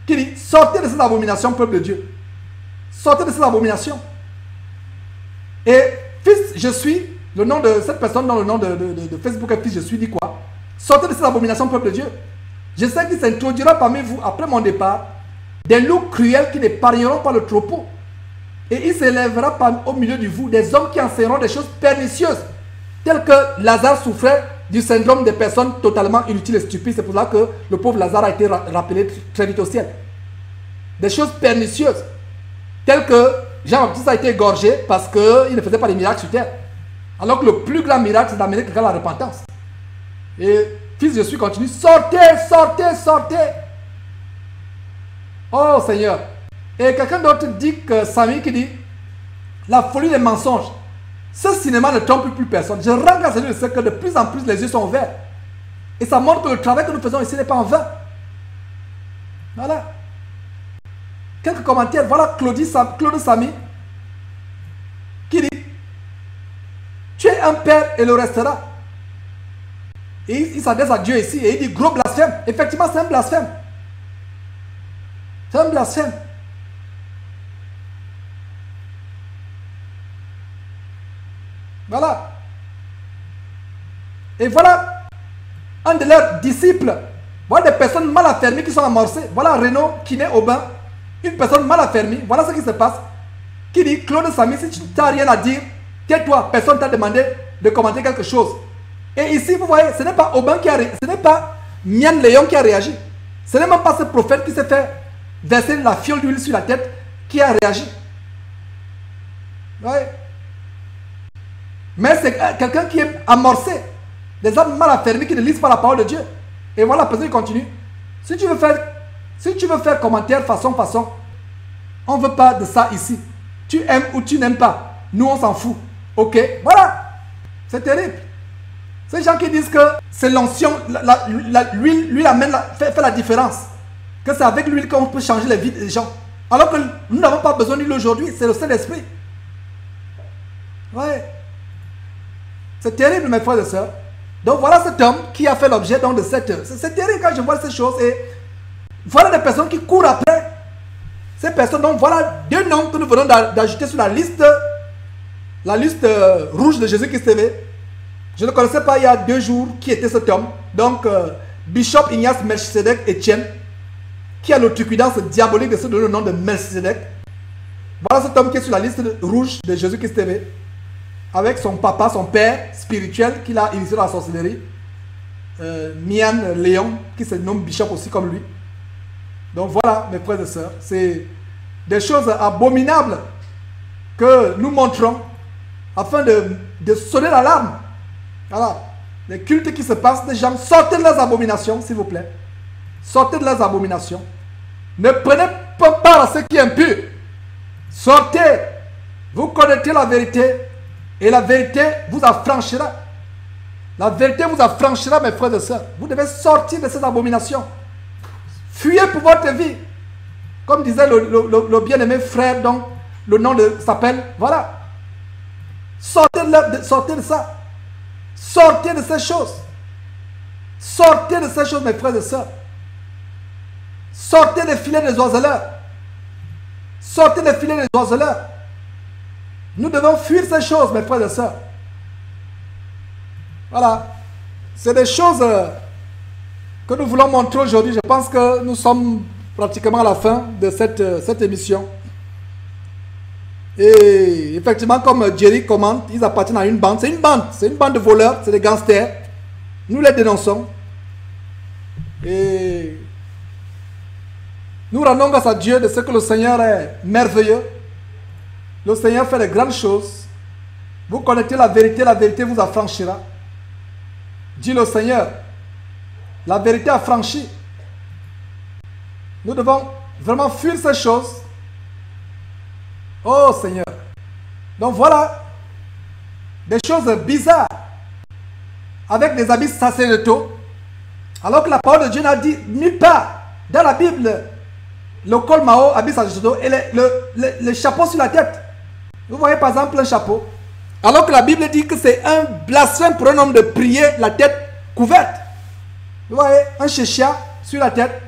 qui dit, sortez de cette abomination, peuple de Dieu. Sortez de cette abomination. Et Fils Je suis, le nom de cette personne dans le nom de Facebook est Fils Je suis, dit quoi? Sortez de cette abomination, peuple de Dieu. Je sais qu'il s'introduira parmi vous, après mon départ, des loups cruels qui n'épargneront pas le troupeau. Et il s'élèvera au milieu de vous des hommes qui enseigneront des choses pernicieuses, telles que Lazare souffrait du syndrome des personnes totalement inutiles et stupides. C'est pour ça que le pauvre Lazare a été rappelé très vite au ciel. Des choses pernicieuses, telles que Jean-Baptiste a été égorgé parce qu'il ne faisait pas de miracles sur terre. Alors que le plus grand miracle, c'est d'amener quelqu'un à la repentance. Et Fils Je suis continue, sortez, sortez, sortez. Oh Seigneur. Et quelqu'un d'autre dit que Samy qui dit, la folie des mensonges. Ce cinéma ne trompe plus personne. Je rends grâce à Dieu que de plus en plus les yeux sont ouverts. Et ça montre que le travail que nous faisons ici n'est pas en vain. Voilà. Quelques commentaires. Voilà Claude Samy qui dit, tu es un père et le restera. Et il s'adresse à Dieu ici et il dit gros blasphème. Effectivement, c'est un blasphème. C'est un blasphème. Voilà. Et voilà un de leurs disciples. Voilà des personnes mal affermies qui sont amorcées. Voilà Renaud qui naît au bain. Une personne mal affermie. Voilà ce qui se passe. Qui dit, Claude Samy, si tu n'as rien à dire, tais-toi. Personne ne t'a demandé de commenter quelque chose. Et ici, vous voyez, ce n'est pas Aubin qui a réagi. Ce n'est pas Mian Léon qui a réagi. Ce n'est même pas ce prophète qui s'est fait verser la fiole d'huile sur la tête qui a réagi. Ouais. Mais c'est quelqu'un qui est amorcé. Des hommes mal affermis qui ne lisent pas la parole de Dieu. Et voilà, la personne continue. Si tu veux faire commentaire façon, on ne veut pas de ça ici. Tu aimes ou tu n'aimes pas. Nous, on s'en fout. Ok, voilà. C'est terrible. Ces gens qui disent que c'est l'onction, l'huile amène, fait la différence. Que c'est avec l'huile qu'on peut changer la vie des gens. Alors que nous n'avons pas besoin d'huile aujourd'hui, c'est le Saint-Esprit. Ouais. C'est terrible, mes frères et sœurs. Donc voilà cet homme qui a fait l'objet de cette... C'est terrible quand je vois ces choses. Et voilà des personnes qui courent après. Ces personnes, donc voilà deux noms que nous venons d'ajouter sur la liste rouge de Jésus-Christ TV. Je ne connaissais pas il y a 2 jours qui était cet homme. Donc, Bishop Ignace Melchizedek Etienne, qui a l'outrecuidance diabolique de se donner le nom de Melchizedek. Voilà cet homme qui est sur la liste rouge de Jésus-Christ TV. Avec son papa, son père spirituel, qu'il a initié dans la sorcellerie. Mian Léon, qui se nomme Bishop aussi comme lui. Donc voilà, mes frères et sœurs, c'est des choses abominables que nous montrons afin de sonner l'alarme. Voilà, les cultes qui se passent, des gens, sortez de leurs abominations, s'il vous plaît. Sortez de leurs abominations. Ne prenez pas part à ce qui est impur. Sortez, vous connaîtrez la vérité et la vérité vous affranchira. La vérité vous affranchira, mes frères et sœurs. Vous devez sortir de ces abominations. Fuyez pour votre vie. Comme disait le bien-aimé frère, donc le nom s'appelle, voilà. Sortez de ça. Sortez de ces choses. Sortez de ces choses, mes frères et sœurs. Sortez des filets des oiseleurs. Sortez des filets des oiseleurs. Nous devons fuir ces choses, mes frères et sœurs. Voilà. C'est des choses que nous voulons montrer aujourd'hui. Je pense que nous sommes pratiquement à la fin de cette émission. Et effectivement, comme Jerry commente, ils appartiennent à une bande. C'est une bande de voleurs, c'est des gangsters. Nous les dénonçons. Et nous rendons grâce à Dieu de ce que le Seigneur est merveilleux. Le Seigneur fait de grandes choses. Vous connaissez la vérité vous affranchira. Dit le Seigneur, la vérité affranchit. Nous devons vraiment fuir ces choses. Oh Seigneur. Donc voilà, des choses bizarres, avec des habits sacerdotaux, alors que la parole de Dieu n'a dit nulle part dans la Bible le col Mao, habits sacerdotaux et le chapeau sur la tête. Vous voyez par exemple un chapeau, alors que la Bible dit que c'est un blasphème pour un homme de prier la tête couverte. Vous voyez, un chéchia sur la tête,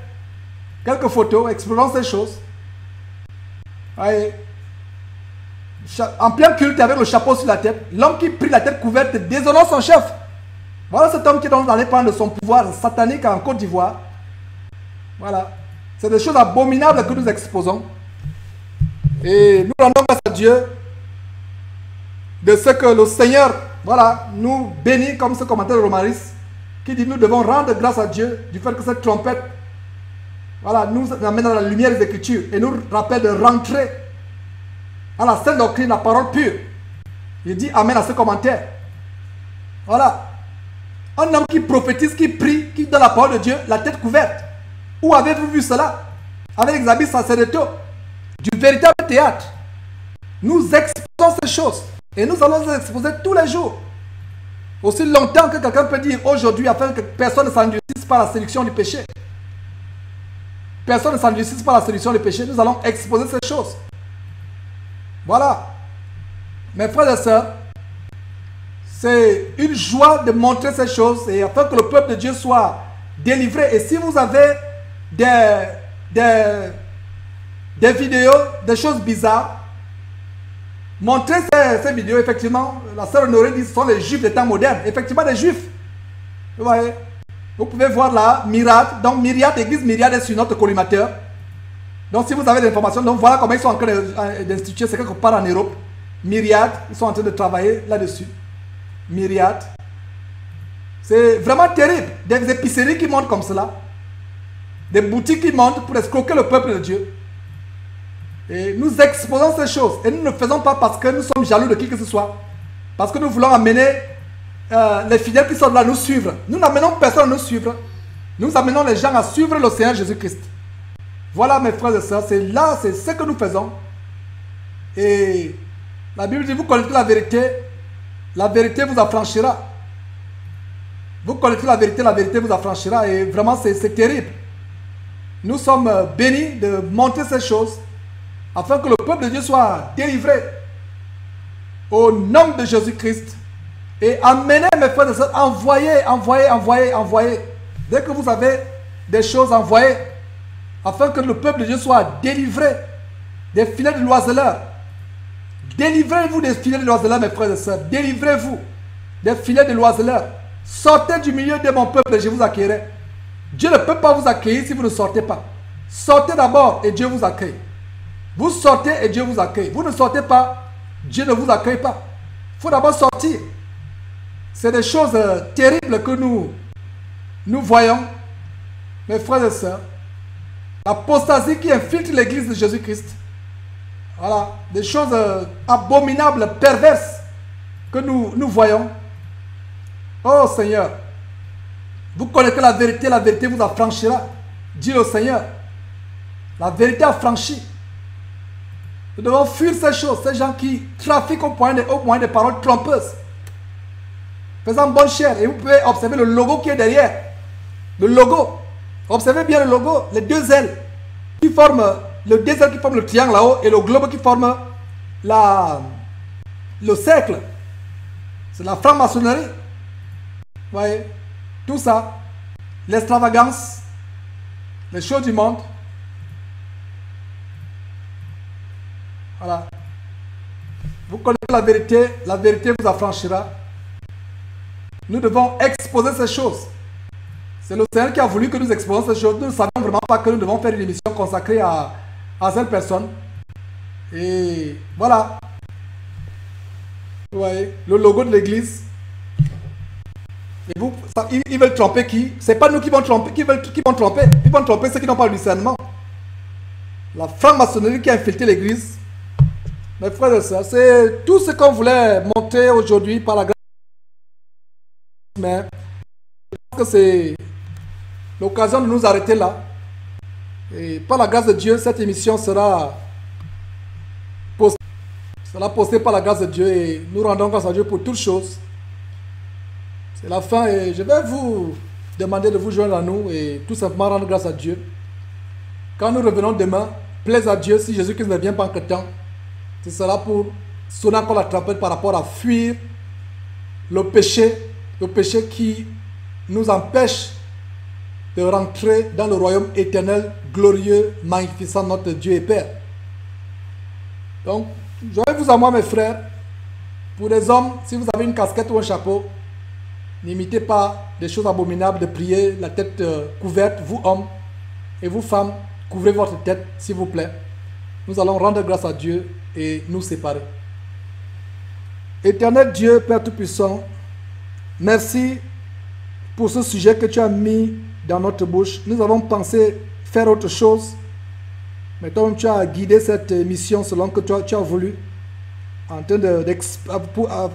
quelques photos explorant ces choses. Vous voyez, en plein culte avec le chapeau sur la tête, l'homme qui prie la tête couverte déshonore son chef. Voilà cet homme qui est donc allé prendre son pouvoir satanique en Côte d'Ivoire. Voilà. C'est des choses abominables que nous exposons. Et nous rendons grâce à Dieu de ce que le Seigneur, voilà, nous bénit, comme ce commentaire de Romaris, qui dit nous devons rendre grâce à Dieu du fait que cette trompette, voilà, nous amène dans la lumière des Écritures et nous rappelle de rentrer à la sainte doctrine, la parole pure. Il dit amen à ce commentaire. Voilà. Un homme qui prophétise, qui prie, qui donne la parole de Dieu, la tête couverte. Où avez-vous vu cela? Avec les habits sacerdotaux. Du véritable théâtre. Nous exposons ces choses. Et nous allons les exposer tous les jours. Aussi longtemps que quelqu'un peut dire aujourd'hui, afin que personne ne s'endurcisse par la séduction du péché. Personne ne s'endurcisse par la séduction du péché. Nous allons exposer ces choses. Voilà. Mes frères et sœurs, c'est une joie de montrer ces choses et afin que le peuple de Dieu soit délivré. Et si vous avez des vidéos, des choses bizarres, montrez ces vidéos. Effectivement, la sœur Honorée dit que ce sont les juifs des temps modernes. Effectivement, des juifs. Vous voyez, vous pouvez voir là, Myriad. Donc, Myriad, l'église Myriad est sur notre collimateur. Donc, si vous avez des informations, donc voilà comment ils sont en train d'instituer, c'est quelque part en Europe. Myriad, ils sont en train de travailler là-dessus. Myriad. C'est vraiment terrible. Des épiceries qui montent comme cela. Des boutiques qui montent pour escroquer le peuple de Dieu. Et nous exposons ces choses. Et nous ne le faisons pas parce que nous sommes jaloux de qui que ce soit. Parce que nous voulons amener les fidèles qui sont là à nous suivre. Nous n'amenons personne à nous suivre. Nous amenons les gens à suivre le Seigneur Jésus-Christ. Voilà mes frères et sœurs, c'est là, c'est ce que nous faisons. Et la Bible dit, vous connaissez la vérité vous affranchira. Vous connaissez la vérité vous affranchira. Et vraiment c'est terrible. Nous sommes bénis de montrer ces choses afin que le peuple de Dieu soit délivré au nom de Jésus-Christ. Et amenez mes frères et sœurs, envoyez. Dès que vous avez des choses, envoyez. Afin que le peuple de Dieu soit délivré des filets de l'oiseleur. Délivrez-vous des filets de l'oiseleur, mes frères et sœurs. Délivrez-vous des filets de l'oiseleur. Sortez du milieu de mon peuple et je vous accueillerai. Dieu ne peut pas vous accueillir si vous ne sortez pas. Sortez d'abord et Dieu vous accueille. Vous sortez et Dieu vous accueille. Vous ne sortez pas, Dieu ne vous accueille pas. Il faut d'abord sortir. C'est des choses terribles que nous voyons, mes frères et sœurs. L'apostasie qui infiltre l'église de Jésus-Christ. Voilà, des choses abominables, perverses que nous voyons. Oh Seigneur, vous connaissez la vérité vous affranchira. Dit le Seigneur. La vérité affranchit. Nous devons fuir ces choses, ces gens qui trafiquent au moyen des paroles trompeuses. Faisant bonne chère. Et vous pouvez observer le logo qui est derrière. Le logo. Observez bien le logo, les deux ailes qui forment le désert qui forme le triangle là-haut et le globe qui forme le cercle. C'est la franc-maçonnerie. voyez, tout ça, l'extravagance, les choses du monde. Voilà. Vous connaissez la vérité vous affranchira. Nous devons exposer ces choses. C'est le Seigneur qui a voulu que nous exposions ces choses. Nous ne savons vraiment pas que nous devons faire une émission consacrée à cette personne. Et voilà. Vous voyez, le logo de l'église. Et vous, ils veulent tromper qui? C'est pas nous qui vont tromper, qui vont tromper. Ils vont tromper ceux qui n'ont pas le discernement. La franc-maçonnerie qui a infiltré l'église. Mes frères et sœurs, c'est tout ce qu'on voulait montrer aujourd'hui par la grâce. Mais je pense que c'est l'occasion de nous arrêter là. Et par la grâce de Dieu, cette émission sera postée par la grâce de Dieu. Et nous rendons grâce à Dieu pour toutes choses. C'est la fin et je vais vous demander de vous joindre à nous et tout simplement rendre grâce à Dieu. Quand nous revenons demain, plaise à Dieu, si Jésus-Christ ne vient pas en temps, ce sera pour sonner encore la trompette par rapport à fuir le péché qui nous empêche de rentrer dans le royaume éternel, glorieux, magnificent, notre Dieu et Père. Donc, joignez-vous à moi, mes frères. Pour les hommes, si vous avez une casquette ou un chapeau, n'imitez pas des choses abominables de prier la tête couverte, vous hommes, et vous femmes, couvrez votre tête, s'il vous plaît. Nous allons rendre grâce à Dieu et nous séparer. Éternel Dieu, Père Tout-Puissant, merci pour ce sujet que tu as mis dans notre bouche. Nous avons pensé faire autre chose, mais toi tu as guidé cette mission selon que tu as voulu,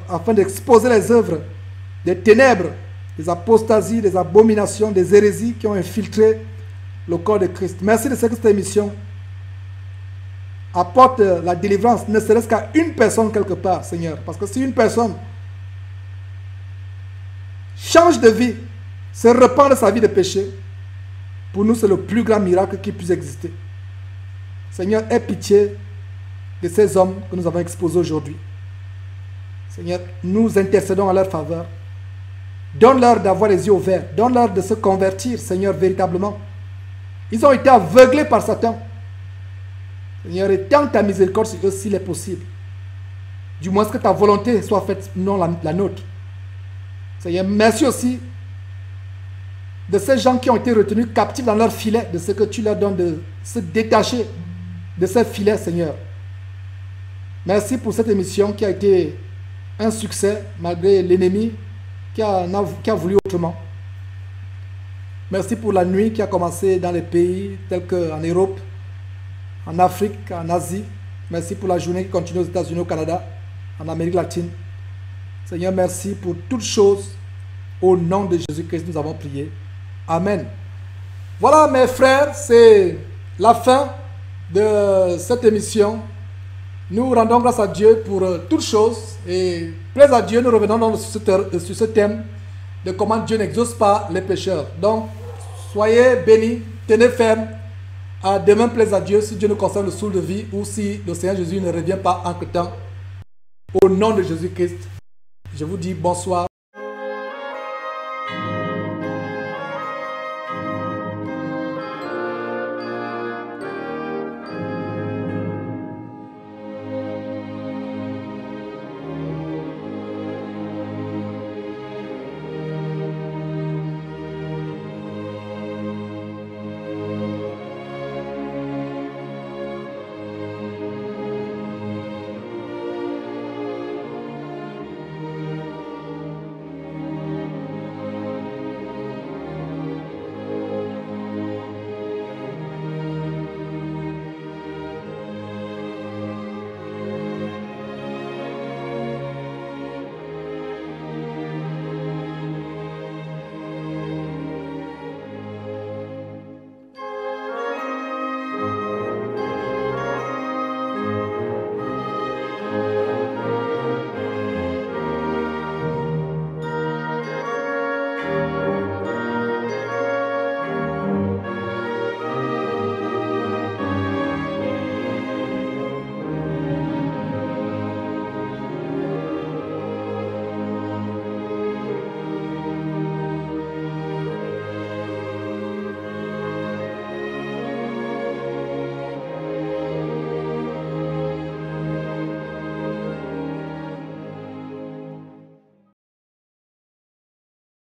afin d'exposer les œuvres des ténèbres, des apostasies, des abominations, des hérésies qui ont infiltré le corps de Christ. Merci de cette émission apporte la délivrance, ne serait-ce qu'à une personne quelque part, Seigneur. Parce que si une personne change de vie, se repent de sa vie de péché, pour nous c'est le plus grand miracle qui puisse exister. Seigneur, aie pitié de ces hommes que nous avons exposés aujourd'hui. Seigneur, nous intercédons en leur faveur. Donne-leur d'avoir les yeux ouverts. Donne-leur de se convertir, Seigneur, véritablement. Ils ont été aveuglés par Satan. Seigneur, étends ta miséricorde sur eux s'il est possible. Du moins que ta volonté soit faite, non la nôtre. Seigneur, merci aussi de ces gens qui ont été retenus captifs dans leur filet, de ce que tu leur donnes de se détacher de ces filets, Seigneur. Merci pour cette émission qui a été un succès malgré l'ennemi qui a voulu autrement. Merci pour la nuit qui a commencé dans les pays tels qu'en Europe, en Afrique, en Asie. Merci pour la journée qui continue aux États-Unis, au Canada, en Amérique latine. Seigneur, merci pour toutes choses. Au nom de Jésus-Christ, nous avons prié. Amen. Voilà, mes frères, c'est la fin de cette émission. Nous rendons grâce à Dieu pour toutes choses. Et plaise à Dieu, nous revenons sur ce thème de comment Dieu n'exauce pas les pécheurs. Donc, soyez bénis, tenez ferme. À demain, plaise à Dieu, si Dieu nous conserve le souffle de vie ou si le Seigneur Jésus ne revient pas entre temps. Au nom de Jésus-Christ, je vous dis bonsoir.